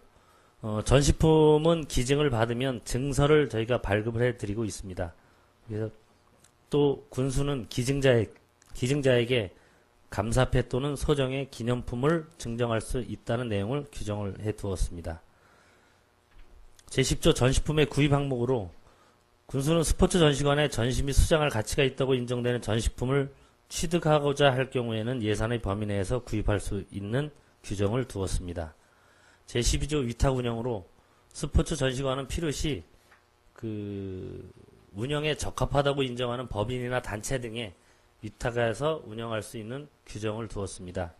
전시품은 기증을 받으면 증서를 저희가 발급을 해드리고 있습니다. 그래서 또 군수는 기증자에게 감사패 또는 소정의 기념품을 증정할 수 있다는 내용을 규정을 해두었습니다. 제10조 전시품의 구입 항목으로 군수는 스포츠 전시관에 전시 및 수장할 가치가 있다고 인정되는 전시품을 취득하고자 할 경우에는 예산의 범위 내에서 구입할 수 있는 규정을 두었습니다. 제12조 위탁 운영으로 스포츠 전시관은 필요시 운영에 적합하다고 인정하는 법인이나 단체 등에 위탁해서 운영할 수 있는 규정을 두었습니다.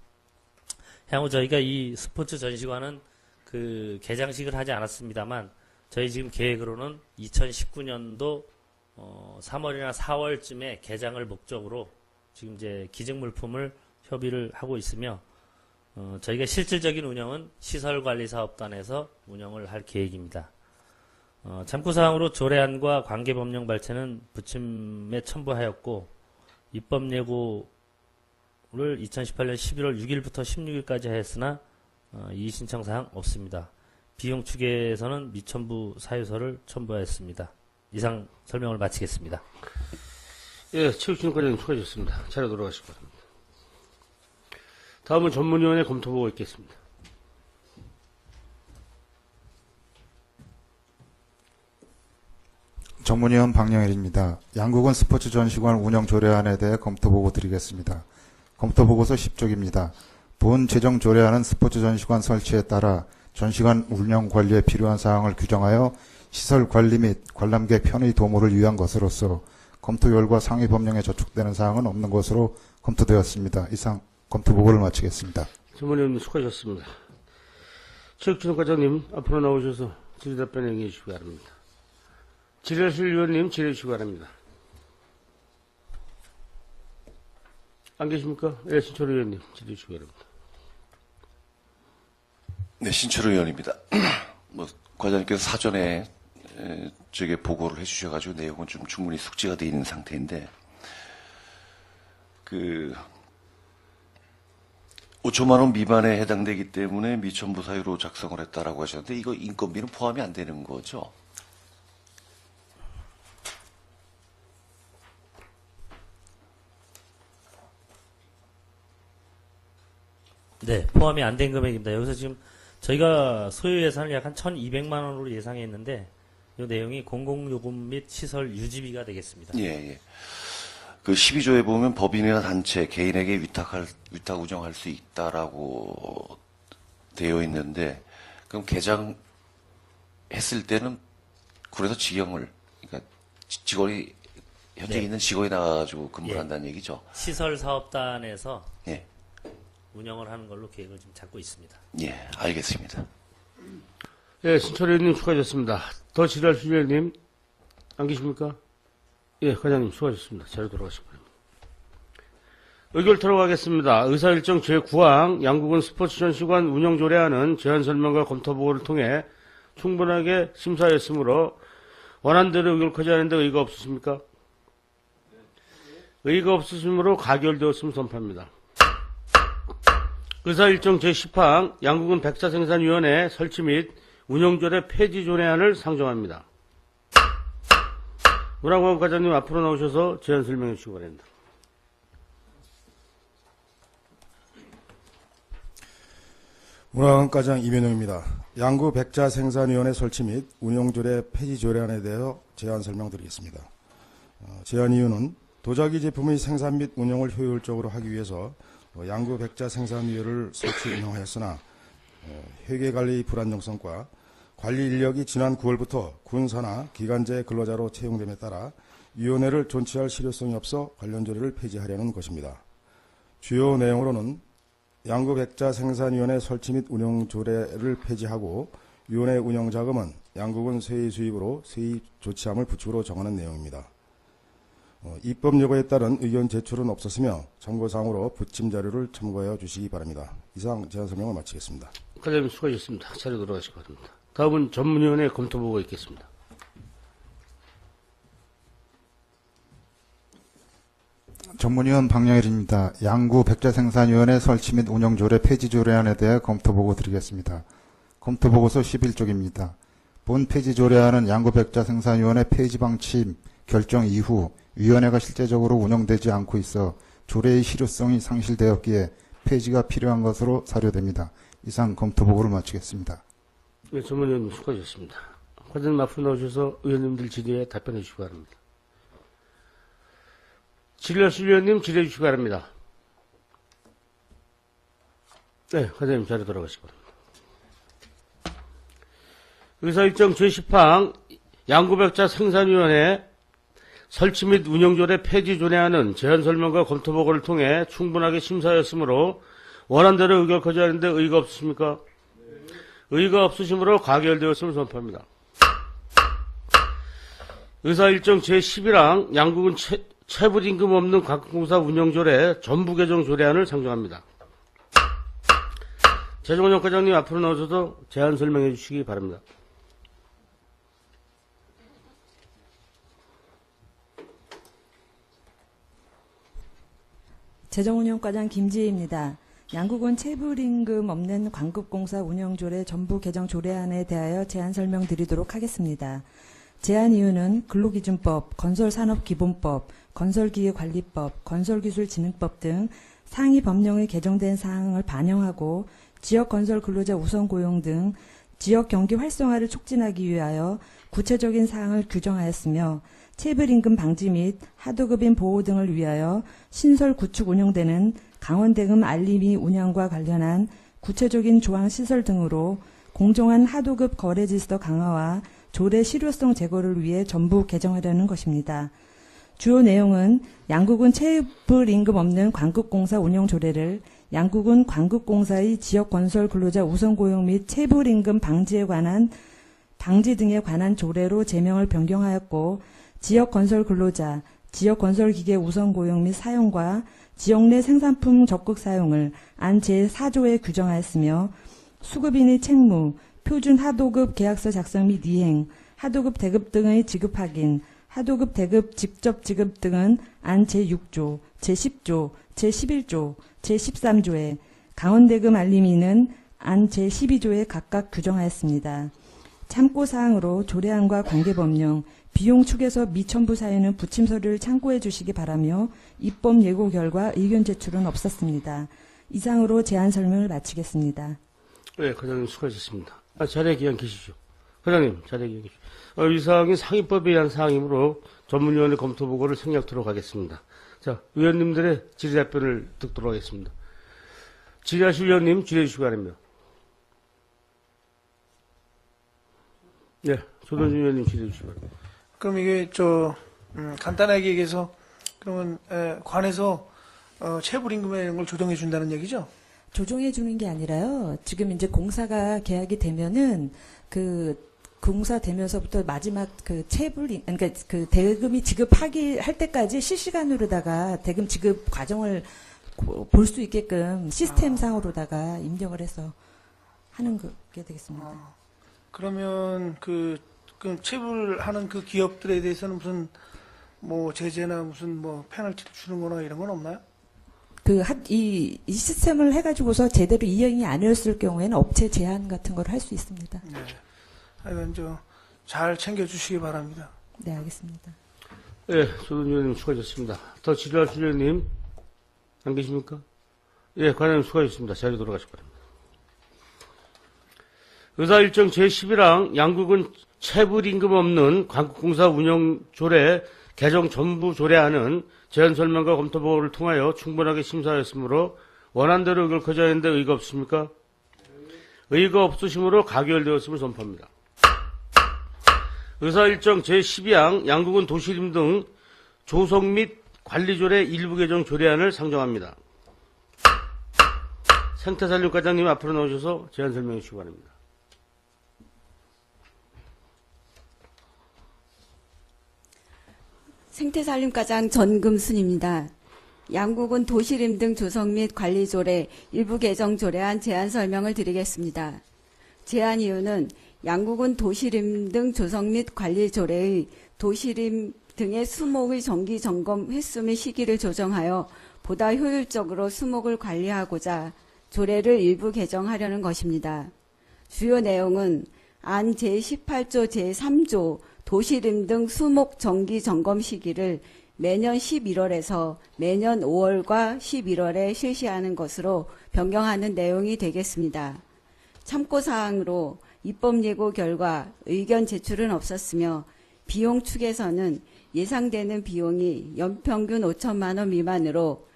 향후 저희가 이 스포츠 전시관은 개장식을 하지 않았습니다만 저희 지금 계획으로는 2019년도 3월이나 4월쯤에 개장을 목적으로 지금 이제 기증 물품을 협의를 하고 있으며 저희가 실질적인 운영은 시설관리사업단에서 운영을 할 계획입니다. 참고사항으로 조례안과 관계법령 발췌는 부침에 첨부하였고 입법 예고를 2018년 11월 6일부터 16일까지 하였으나 이의 신청사항 없습니다. 비용 추계에서는 미첨부 사유서를 첨부하였습니다. 이상 설명을 마치겠습니다. 예, 체육진흥과장님 수고하셨습니다. 자료 돌아가시기 바랍니다. 다음은 전문위원회 검토보고 있겠습니다. 전문위원 박영일입니다. 양국은 스포츠 전시관 운영 조례안에 대해 검토보고 드리겠습니다. 검토보고서 10쪽입니다. 본 재정 조례안은 스포츠 전시관 설치에 따라 전시관 운영 관리에 필요한 사항을 규정하여 시설 관리 및 관람객 편의 도모를 위한 것으로서 검토 결과 상위 법령에 저촉되는 사항은 없는 것으로 검토되었습니다. 이상 검토보고를 마치겠습니다. 전문위원님 수고하셨습니다. 체육진흥과장님 앞으로 나오셔서 질의답변 행해 주시기 바랍니다. 질의실 위원님 질의해 주시기 바랍니다. 안 계십니까? 네, 신철 의원님 질의해 주시기 바랍니다. 네, 신철 의원입니다. 과장님께서 사전에 저게 보고를 해주셔가지고 내용은 좀 충분히 숙지가 되어 있는 상태인데, 5천만 원 미만에 해당되기 때문에 미첨부 사유로 작성을 했다라고 하셨는데, 이거 인건비는 포함이 안 되는 거죠? 네, 포함이 안 된 금액입니다. 여기서 지금 저희가 소요 예산을 약 한 1,200만 원으로 예상했는데 이 내용이 공공요금 및 시설 유지비가 되겠습니다. 예. 12조에 보면 법인이나 단체, 개인에게 위탁 운영할 수 있다라고 되어 있는데, 그럼 개장했을 때는 그래서 직영을, 그러니까 직원이 현재 있는 직원이 나가지고 근무를 한다는 얘기죠. 시설 사업단에서 예. 운영을 하는 걸로 계획을 지금 잡고 있습니다. 예, 알겠습니다. 예, 신철 의원님 수고하셨습니다. 더 질의하실 위원님 안 계십니까? 예, 과장님 수고하셨습니다. 자료 돌아가시기 바랍니다. 의결 들어가겠습니다. 의사일정 제9항 양국은 스포츠 전시관 운영 조례안은 제안 설명과 검토 보고를 통해 충분하게 심사했으므로 원안대로 의결하지 않는데 의의가 없으십니까? 의의가 없으시므로 가결되었음을 선포합니다. 의사일정 제10항 양국은 백사생산위원회 설치 및 운영조례 폐지 조례안을 상정합니다. 문화공학 과장님 앞으로 나오셔서 제안 설명해 주시기 바랍니다. 문화관과장 이면영입니다. 양구 백자생산위원회 설치 및 운영조례 폐지 조례안에 대하여 제안 설명드리겠습니다. 제안 이유는 도자기 제품의 생산 및 운영을 효율적으로 하기 위해서 양구 백자생산위원회를 설치 운영하였으나 회계관리 불안정성과 관리 인력이 지난 9월부터 군사나 기간제 근로자로 채용됨에 따라 위원회를 존치할 실효성이 없어 관련 조례를 폐지하려는 것입니다. 주요 내용으로는 양구 백자생산위원회 설치 및 운영 조례를 폐지하고 위원회 운영 자금은 양국은 세의 수입으로 세의 조치함을 부축으로 정하는 내용입니다. 입법 요구에 따른 의견 제출은 없었으며 참고사항으로 부침 자료를 참고하여 주시기 바랍니다. 이상 제안 설명을 마치겠습니다. 과장님 수고하셨습니다. 자료 돌아가시기 바랍니다. 다음은 전문위원회 검토보고 있겠습니다. 전문위원 박영일입니다. 양구 백자생산위원회 설치 및 운영조례 폐지 조례안에 대해 검토보고 드리겠습니다. 검토보고서 11쪽입니다. 본 폐지 조례안은 양구 백자생산위원회 폐지 방침 결정 이후 위원회가 실제적으로 운영되지 않고 있어 조례의 실효성이 상실되었기에 폐지가 필요한 것으로 사료됩니다. 이상 검토 보고를 마치겠습니다. 네, 전문위원님 수고하셨습니다. 과장님 앞으로 나오셔서 의원님들 질의에 답변해 주시기 바랍니다. 질의하실 위원님 질의해 주시기 바랍니다. 네, 과장님 자리 돌아가시기 바랍니다. 의사일정 제10항 양구백자 생산위원회 설치 및 운영조례 폐지 조례안은 제안 설명과 검토 보고를 통해 충분하게 심사하였으므로 원안대로 의결하지 않는데 의의가 없으십니까? 의의가 없으시므로 가결되었음을 선포합니다. 의사일정 제11항 양국은 체불임금 없는 각국공사 운영조례 전부 개정 조례안을 상정합니다. 최종원 과장님 앞으로 나오셔서 제안 설명해 주시기 바랍니다. 재정운영과장 김지혜입니다. 양국은 체불임금 없는 광급공사 운영조례 전부 개정 조례안에 대하여 제안 설명드리도록 하겠습니다. 제안 이유는 근로기준법, 건설산업기본법, 건설기계관리법, 건설기술진흥법 등 상위 법령에 개정된 사항을 반영하고 지역건설근로자 우선고용 등 지역 경기 활성화를 촉진하기 위하여 구체적인 사항을 규정하였으며 체불임금 방지 및 하도급인 보호 등을 위하여 신설 구축 운영되는 강원대금 알림이 운영과 관련한 구체적인 조항 시설 등으로 공정한 하도급 거래 질서 강화와 조례 실효성 제고를 위해 전부 개정하려는 것입니다. 주요 내용은 양국은 체불임금 없는 광급공사 운영조례를 양국은 광급공사의 지역건설 근로자 우선고용 및 체불임금 방지 등에 관한 조례로 제명을 변경하였고 지역건설 근로자, 지역건설기계 우선고용 및 사용과 지역 내 생산품 적극 사용을 안 제4조에 규정하였으며 수급인의 책무, 표준 하도급 계약서 작성 및 이행, 하도급 대급 등의 지급 확인, 하도급 대급 직접 지급 등은 안 제6조, 제10조, 제11조, 제13조에 강원대금 알림이는 안 제12조에 각각 규정하였습니다. 참고사항으로 조례안과 관계법령, 비용 축에서 미첨부 사유는 부침 서류를 참고해 주시기 바라며 입법 예고 결과 의견 제출은 없었습니다. 이상으로 제안 설명을 마치겠습니다. 네, 과장님 수고하셨습니다. 자리에 기한 계시죠. 과장님, 자리에 기한 계시죠. 이 사항이 상위법에 의한 사항이므로 전문위원회 검토 보고를 생략토록 하겠습니다. 자, 위원님들의 질의 답변을 듣도록 하겠습니다. 질의하실 위원님 질의해 주시기 바랍니다. 네, 조동준 위원님 질의해 주시기 바랍니다. 그럼 이게 간단하게 얘기해서 그러면 관에서 체불임금에 이런 걸 조정해 준다는 얘기죠? 조정해 주는 게 아니라요. 지금 이제 공사가 계약이 되면은 그 공사 되면서부터 마지막 그 그러니까 그 대금이 할 때까지 실시간으로다가 대금 지급 과정을 볼 수 있게끔 시스템 상으로다가 입력을 해서 하는 게 되겠습니다. 그러면 그 체불하는 그 기업들에 대해서는 무슨 뭐 제재나 무슨 뭐 페널티를 주는 거나 이런 건 없나요? 이 시스템을 해가지고서 제대로 이행이 안 되었을 경우에는 업체 제한 같은 걸 할 수 있습니다. 네. 하여간 잘 챙겨주시기 바랍니다. 네, 알겠습니다. 네, 조동준 위원님 수고하셨습니다. 더 질의하실 위원님 안 계십니까? 예, 관장님 수고하셨습니다. 자리 돌아가시기 바랍니다. 의사일정 제11항 양국은 체불임금 없는 광급공사 운영조례 개정 전부 조례안은 제안 설명과 검토 보고를 통하여 충분하게 심사하였으므로 원안대로 의결하지 않는데 의의가 없습니까? 의의가 없으시므로 가결되었음을 선포합니다. 의사일정 제12항 양국은 도시림 등 조성 및 관리조례 일부 개정 조례안을 상정합니다. 생태산림과장님 앞으로 나오셔서 제안 설명해 주시기 바랍니다. 생태산림과장 전금순입니다. 양국은 도시림 등 조성 및 관리조례 일부 개정 조례안 제안 설명을 드리겠습니다. 제안 이유는 양국은 도시림 등 조성 및 관리조례의 도시림 등의 수목의 정기 점검 횟수 및 시기를 조정하여 보다 효율적으로 수목을 관리하고자 조례를 일부 개정하려는 것입니다. 주요 내용은 안 제18조 제3조 도시림 등 수목 정기 점검 시기를 매년 11월에서 매년 5월과 11월에 실시하는 것으로 변경하는 내용이 되겠습니다. 참고사항으로 입법 예고 결과 의견 제출은 없었으며 비용 축에서는 예상되는 비용이 연평균 5천만 원 미만으로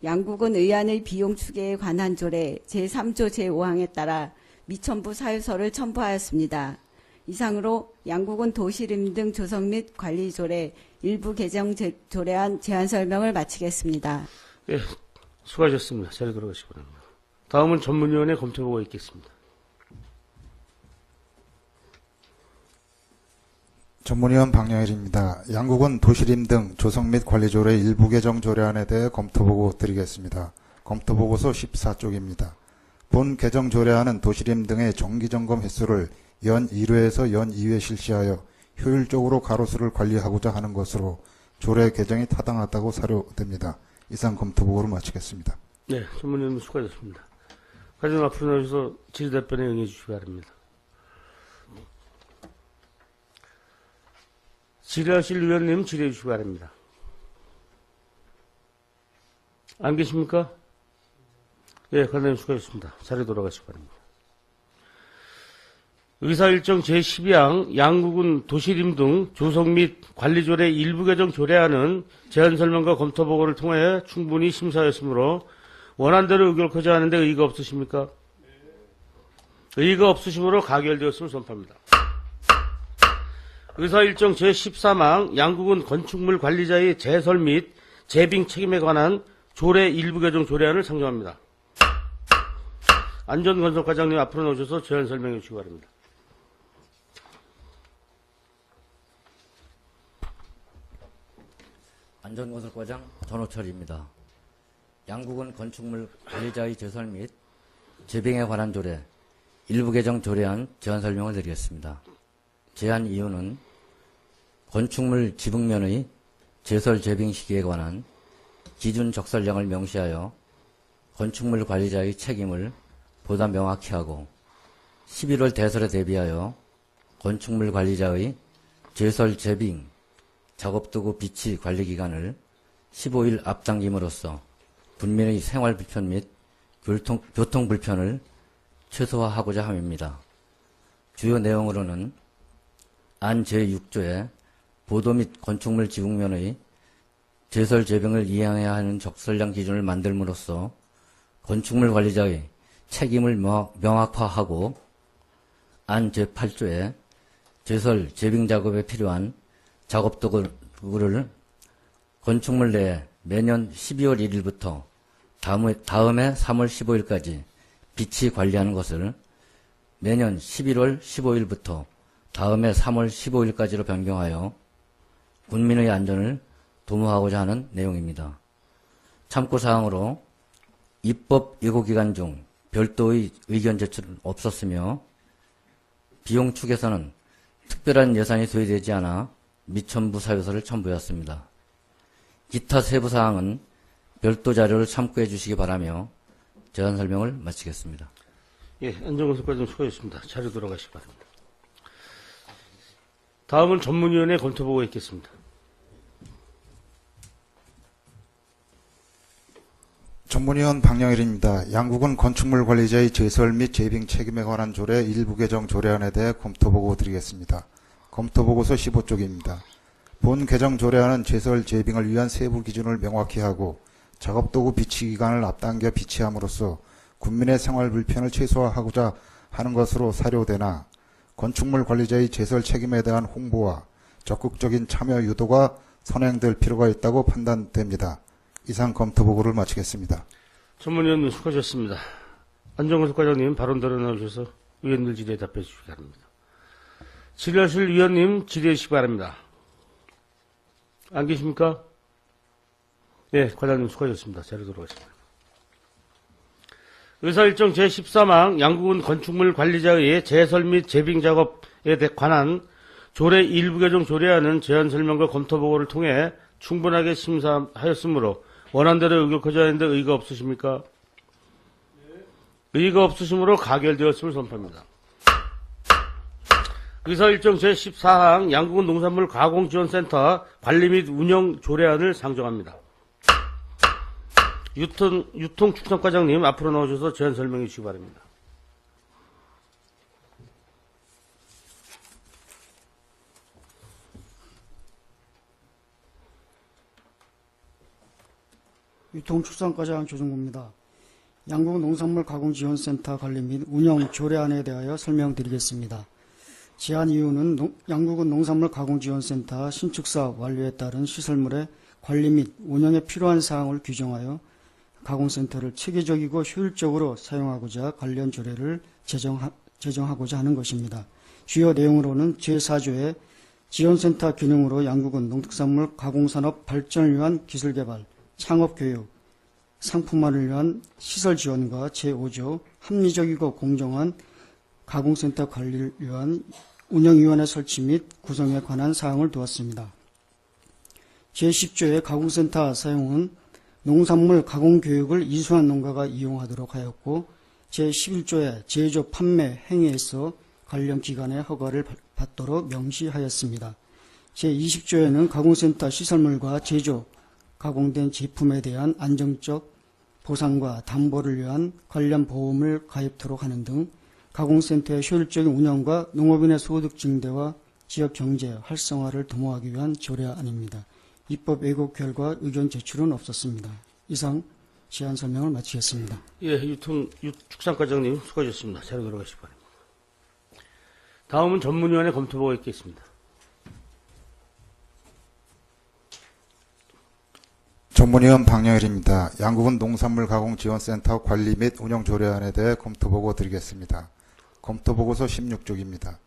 양국은 의안의 비용 추계에 관한 조례 제3조 제5항에 따라 미첨부 사유서를 첨부하였습니다. 이상으로 양국은 도시림 등 조성 및 관리 조례 일부 개정 조례안 제안 설명을 마치겠습니다. 예, 수고하셨습니다. 자리 들어가시기 바랍니다. 다음은 전문위원회 검토보고 있겠습니다. 전문위원 박영일입니다. 양국은 도시림 등 조성 및 관리 조례 일부 개정 조례안에 대해 검토보고 드리겠습니다. 검토보고서 14쪽입니다. 본 개정 조례안은 도시림 등의 정기점검 횟수를 연 1회에서 연 2회 실시하여 효율적으로 가로수를 관리하고자 하는 것으로 조례 개정이 타당하다고 사료됩니다. 이상 검토보고를 마치겠습니다. 네, 전문위원님 수고하셨습니다. 과정 앞으로 나오셔서 질의답변에 응해 주시기 바랍니다. 질의하실 위원님 질의해 주시기 바랍니다. 안 계십니까? 예, 관장님 수고하셨습니다. 자리 돌아가시기 바랍니다. 의사일정 제12항 양국은 도시림 등 조성 및 관리조례 일부 개정 조례안은 제안 설명과 검토 보고를 통해 충분히 심사하였으므로 원안대로 의결코자 하는데 의의가 없으십니까? 의의가 없으시므로 가결되었음을 선포합니다. 의사일정 제13항 양국은 건축물 관리자의 제설 및 재빙 책임에 관한 조례 일부 개정 조례안을 상정합니다. 안전건설과장님 앞으로 나오셔서 제안 설명해 주시기 바랍니다. 안전건설과장 전호철입니다. 양국은 건축물 관리자의 제설 및 재빙에 관한 조례 일부 개정 조례안 제안 설명을 드리겠습니다. 제안 이유는 건축물 지붕면의 제설 재빙 시기에 관한 기준 적설량을 명시하여 건축물 관리자의 책임을 보다 명확히 하고 11월 대설에 대비하여 건축물 관리자의 제설 재빙 작업도구 비치 관리 기간을 15일 앞당김으로써 군민의 생활 불편 및 교통 불편을 최소화하고자 함입니다. 주요 내용으로는 안 제6조에 보도 및 건축물 지붕면의 제설 재병을 이행해야 하는 적설량 기준을 만들므로써 건축물 관리자의 책임을 명확화하고 안 제8조에 제설 재빙 작업에 필요한 작업도구를 건축물 내에 매년 12월 1일부터 다음해 3월 15일까지 비치 관리하는 것을 매년 11월 15일부터 다음해 3월 15일까지로 변경하여 군민의 안전을 도모하고자 하는 내용입니다. 참고사항으로 입법 예고기간 중 별도의 의견 제출은 없었으며 비용 축에서는 특별한 예산이 소요되지 않아 미첨부 사유서를 첨부했습니다. 기타 세부 사항은 별도 자료를 참고해 주시기 바라며 제안 설명을 마치겠습니다. 예, 안전건설과장 수고하셨습니다. 자료 돌아가시기 바랍니다. 다음은 전문위원회 검토보고 있겠습니다. 전문위원 박영일입니다. 양국은 건축물 관리자의 제설 및 재빙 책임에 관한 조례 일부 개정 조례안에 대해 검토보고 드리겠습니다. 검토보고서 15쪽입니다. 본 개정 조례안은 제설 재빙을 위한 세부 기준을 명확히 하고 작업도구 비치 기간을 앞당겨 비치함으로써 군민의 생활 불편을 최소화하고자 하는 것으로 사료되나 건축물 관리자의 제설 책임에 대한 홍보와 적극적인 참여 유도가 선행될 필요가 있다고 판단됩니다. 이상 검토보고를 마치겠습니다. 전문위원님 수고하셨습니다. 안전건설과장님 발언대로 나오셔서 위원들 질의에 답해 주시기 바랍니다. 질의하실 위원님 질의해 주시기 바랍니다. 안 계십니까? 네, 과장님 수고하셨습니다. 자리 돌아가십니다. 의사일정 제13항 양국은 건축물 관리자의 제설 및 재빙 작업에 관한 조례 일부 개정 조례안은 제안 설명과 검토 보고를 통해 충분하게 심사하였으므로 원안대로 의결코자 하는데 의의가 없으십니까? 의의가 없으시므로 가결되었음을 선포합니다. 의사일정 제14항 양국은 농산물 가공지원센터 관리 및 운영 조례안을 상정합니다. 유통축산과장님 앞으로 나오셔서 제안 설명해 주시기 바랍니다. 유통축산과장 조정구입니다. 양국 농산물 가공지원센터 관리 및 운영 조례안에 대하여 설명드리겠습니다. 제안 이유는 양국은 농산물 가공지원센터 신축사업 완료에 따른 시설물의 관리 및 운영에 필요한 사항을 규정하여 가공센터를 체계적이고 효율적으로 사용하고자 관련 조례를 제정하고자 하는 것입니다. 주요 내용으로는 제4조에 지원센터 기능으로 양국은 농특산물 가공산업 발전을 위한 기술개발, 창업교육, 상품화를 위한 시설 지원과 제5조 합리적이고 공정한 가공센터 관리를 위한 운영위원회 설치 및 구성에 관한 사항을 두었습니다. 제10조의 가공센터 사용은 농산물 가공교육을 이수한 농가가 이용하도록 하였고 제11조의 제조 판매 행위에서 관련 기관의 허가를 받도록 명시하였습니다. 제20조에는 가공센터 시설물과 제조, 가공된 제품에 대한 안정적 보상과 담보를 위한 관련 보험을 가입토록 하는 등 가공센터의 효율적인 운영과 농업인의 소득 증대와 지역 경제 활성화를 도모하기 위한 조례안입니다. 입법 예고 결과 의견 제출은 없었습니다. 이상 제안 설명을 마치겠습니다. 예, 축산과장님 수고하셨습니다. 자료 들어가시기 바랍니다. 다음은 전문위원회 검토보고가 있겠습니다. 전문위원 박영일입니다. 양국은 농산물 가공지원센터 관리 및 운영 조례안에 대해 검토보고 드리겠습니다. 검토보고서 16쪽입니다.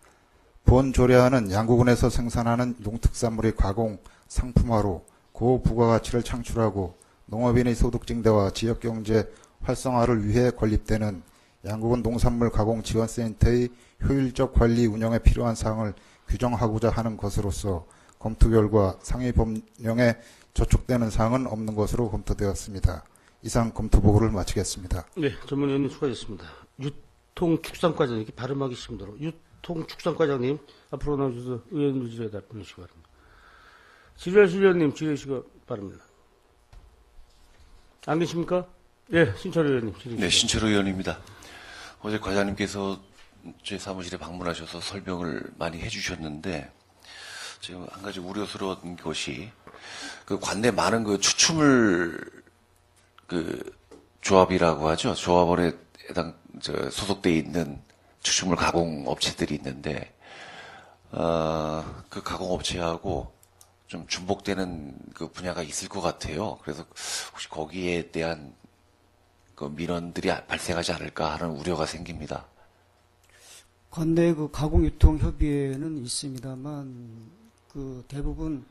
본 조례안은 양국은에서 생산하는 농특산물의 가공, 상품화로 고부가가치를 창출하고 농업인의 소득 증대와 지역경제 활성화를 위해 건립되는 양국은 농산물 가공지원센터의 효율적 관리 운영에 필요한 사항을 규정하고자 하는 것으로서 검토 결과 상위 법령에 저촉되는 사항은 없는 것으로 검토되었습니다. 이상 검토보고를 마치겠습니다. 네, 전문위원님 수고하셨습니다. 유통축산과장님, 이렇게 발음하기 힘들어. 유통축산과장님, 앞으로 나오셔서 의원 누질에 답변하시기 바랍니다. 지뢰실위원님 질의하시기 바랍니다. 안 계십니까? 네, 신철 의원님 질의하시기 네, 신철 의원입니다. 어제 과장님께서 제 사무실에 방문하셔서 설명을 많이 해주셨는데 지금 한 가지 우려스러운 것이 그 관내 많은 그 추출물 그 조합이라고 하죠. 조합원에 해당 소속돼 있는 추출물 가공 업체들이 있는데 그 가공 업체하고 좀 중복되는 그 분야가 있을 것 같아요. 그래서 혹시 거기에 대한 그 민원들이 발생하지 않을까 하는 우려가 생깁니다. 관내 그 가공유통협의회는 있습니다만 그 대부분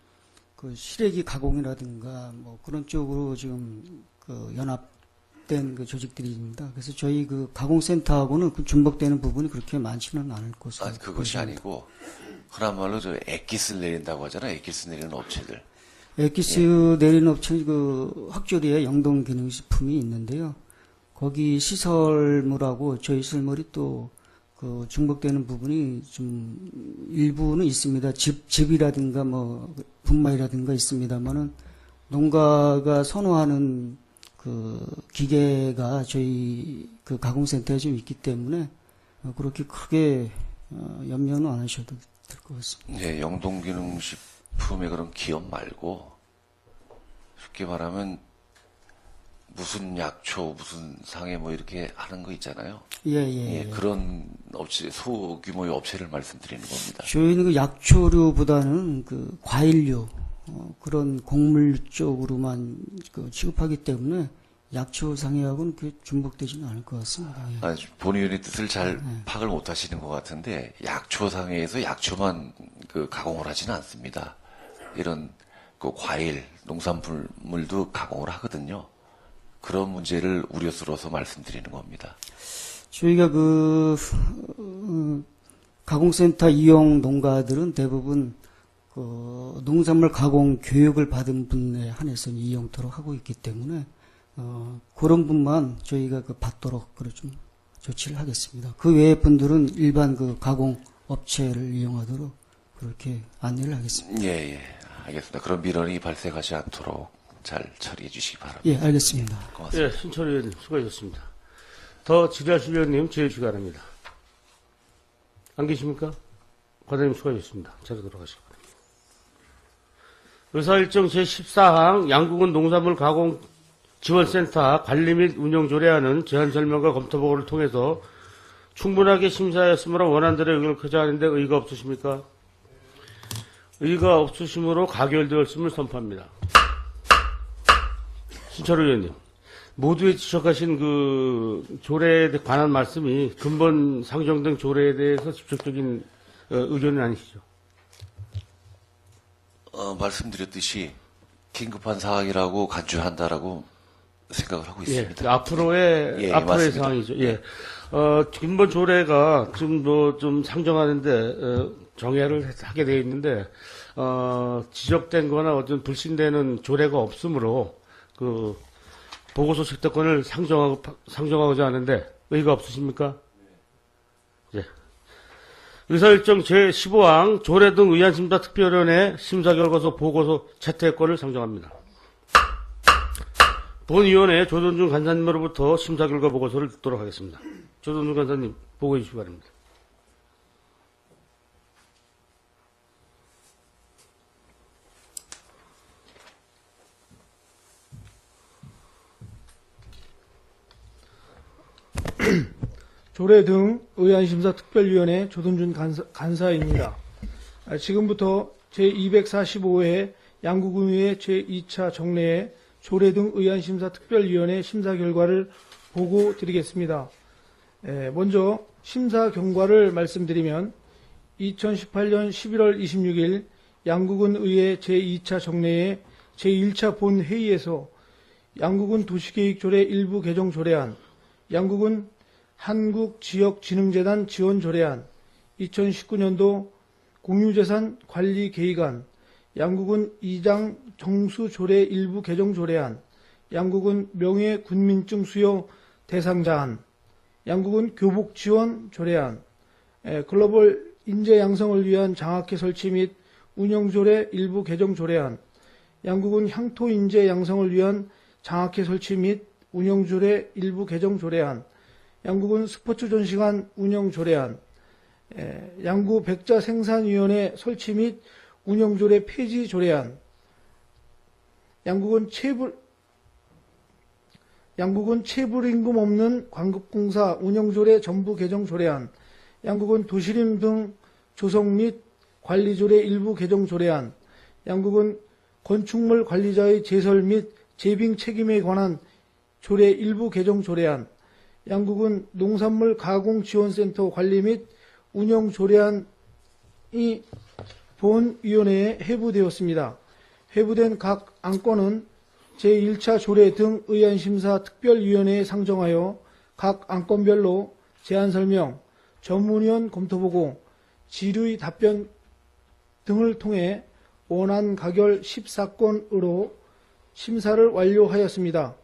그 시래기 가공이라든가 뭐 그런 쪽으로 지금 그 연합된 그 조직들입니다. 그래서 저희 그 가공센터하고는 그 중복되는 부분이 그렇게 많지는 않을 것으로. 그것이 보입니다. 아니고 흔한 말로 저 액기스를 내린다고 하잖아요. 액기스 내리는 업체들. 액기스 내리는 업체 그 확조리에 영동기능식품이 있는데요. 거기 시설물하고 저희 시설물이 또 그 중복되는 부분이 좀 일부는 있습니다. 즙이라든가 뭐 분말이라든가 있습니다만은 농가가 선호하는 그 기계가 저희 그 가공센터에 좀 있기 때문에 그렇게 크게 염려는 안 하셔도 될 것 같습니다. 네, 영동기능식품의 그런 기업 말고 쉽게 말하면 무슨 약초, 무슨 상해 뭐 이렇게 하는 거 있잖아요. 예. 그런 업체, 소규모의 업체를 말씀드리는 겁니다. 저희는 그 약초류보다는 그 과일류, 그런 곡물 쪽으로만 그 취급하기 때문에 약초 상해하고는 그 중복되지는 않을 것 같습니다. 예. 본의원의 뜻을 잘 파악을 못 하시는 것 같은데, 약초 상해에서 약초만 그 가공을 하지는 않습니다. 이런 그 과일, 농산물도 가공을 하거든요. 그런 문제를 우려스러워서 말씀드리는 겁니다. 저희가 그 가공센터 이용 농가들은 대부분 그 농산물 가공 교육을 받은 분에 한해서 이용토록 하고 있기 때문에 그런 분만 저희가 그 받도록 그래 좀 조치를 하겠습니다. 그 외의 분들은 일반 그 가공 업체를 이용하도록 그렇게 안내를 하겠습니다. 예, 예. 알겠습니다. 그런 민원이 발생하지 않도록 잘 처리해 주시기 바랍니다. 예, 알겠습니다. 고맙습니다. 예, 신철 의원님 수고하셨습니다. 더 질의하실 의원님 질의 주관합니다. 안 계십니까? 과장님 수고하셨습니다. 자리로 돌아가시기 바랍니다. 의사일정 제14항 양국은 농산물 가공 지원센터 관리 및 운영 조례안은 제안 설명과 검토 보고를 통해서 충분하게 심사하였으므로 원안들의 의견을 크자하는데 의의가 없으십니까? 의의가 없으시므로 가결되었음을 선포합니다. 신철 의원님, 모두의 지적하신 그 조례에 관한 말씀이 근본 상정된 조례에 대해서 직접적인 의견은 아니시죠? 말씀드렸듯이 긴급한 상황이라고 간주한다라고 생각을 하고 있습니다. 예, 앞으로의 맞습니다. 상황이죠. 예. 근본 조례가 지금 좀 상정하는데, 정해를 하게 되어 있는데, 지적된 거나 어떤 불신되는 조례가 없으므로, 보고서 채택권을 상정하고자 하는데, 의의가 없으십니까? 예. 의사일정 제15항 조례 등 의안심사 특별위원회 심사결과서 보고서 채택권을 상정합니다. 본위원회 조돈중 간사님으로부터 심사결과 보고서를 듣도록 하겠습니다. 조돈중 간사님 보고해 주시기 바랍니다. 조례 등 의안심사 특별위원회 조돈준 간사입니다. 지금부터 제245회 양구군의회 제2차 정례에 조례 등 의안심사 특별위원회 심사 결과를 보고 드리겠습니다. 먼저 심사 경과를 말씀드리면 2018년 11월 26일 양구군 의회 제2차 정례의 제1차 본회의에서 양구군 도시계획조례 일부 개정 조례안, 양구군 한국지역진흥재단 지원조례안, 2019년도 공유재산 관리계획안, 양구군 이장 정수조례 일부 개정 조례안, 양구군 명예군민증 수여 대상자안, 양구군 교복지원 조례안, 글로벌 인재 양성을 위한 장학회 설치 및 운영조례 일부 개정 조례안, 양구군 향토인재 양성을 위한 장학회 설치 및 운영조례 일부 개정 조례안, 양구군 스포츠 전시관 운영 조례안, 양구 백자 생산위원회 설치 및 운영조례 폐지 조례안, 양구군 체불임금 없는 광급공사 운영조례 전부 개정 조례안, 양구군 도시림 등 조성 및 관리조례 일부 개정 조례안, 양구군 건축물 관리자의 제설 및 재빙 책임에 관한 조례 일부 개정 조례안, 양구군 농산물 가공지원센터 관리 및 운영 조례안이 본위원회에 회부되었습니다. 회부된 각 안건은 제1차 조례 등 의안심사 특별위원회에 상정하여 각 안건별로 제안설명, 전문위원 검토보고, 질의 답변 등을 통해 원안 가결 14건으로 심사를 완료하였습니다.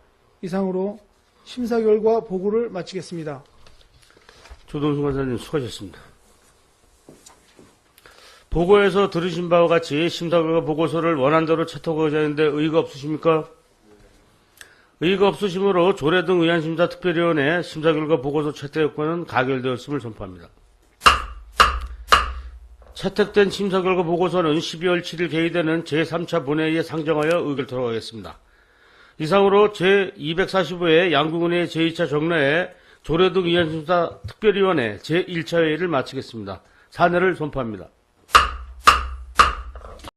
이상으로 심사 결과 보고를 마치겠습니다. 조동수 간사님 수고하셨습니다. 보고에서 들으신 바와 같이 심사 결과 보고서를 원안대로 채택하고자 하는데 의의가 없으십니까? 의의가 없으시므로 조례 등 의안심사 특별위원회 심사 결과 보고서 채택권은 가결되었음을 선포합니다. 채택된 심사 결과 보고서는 12월 7일 개의되는 제3차 본회의에 상정하여 의결토록 하겠습니다. 이상으로 제245회 양구군의 제2차 정례에 조례 등 의안심사 특별위원회 제1차 회의를 마치겠습니다. 사내를 선포합니다.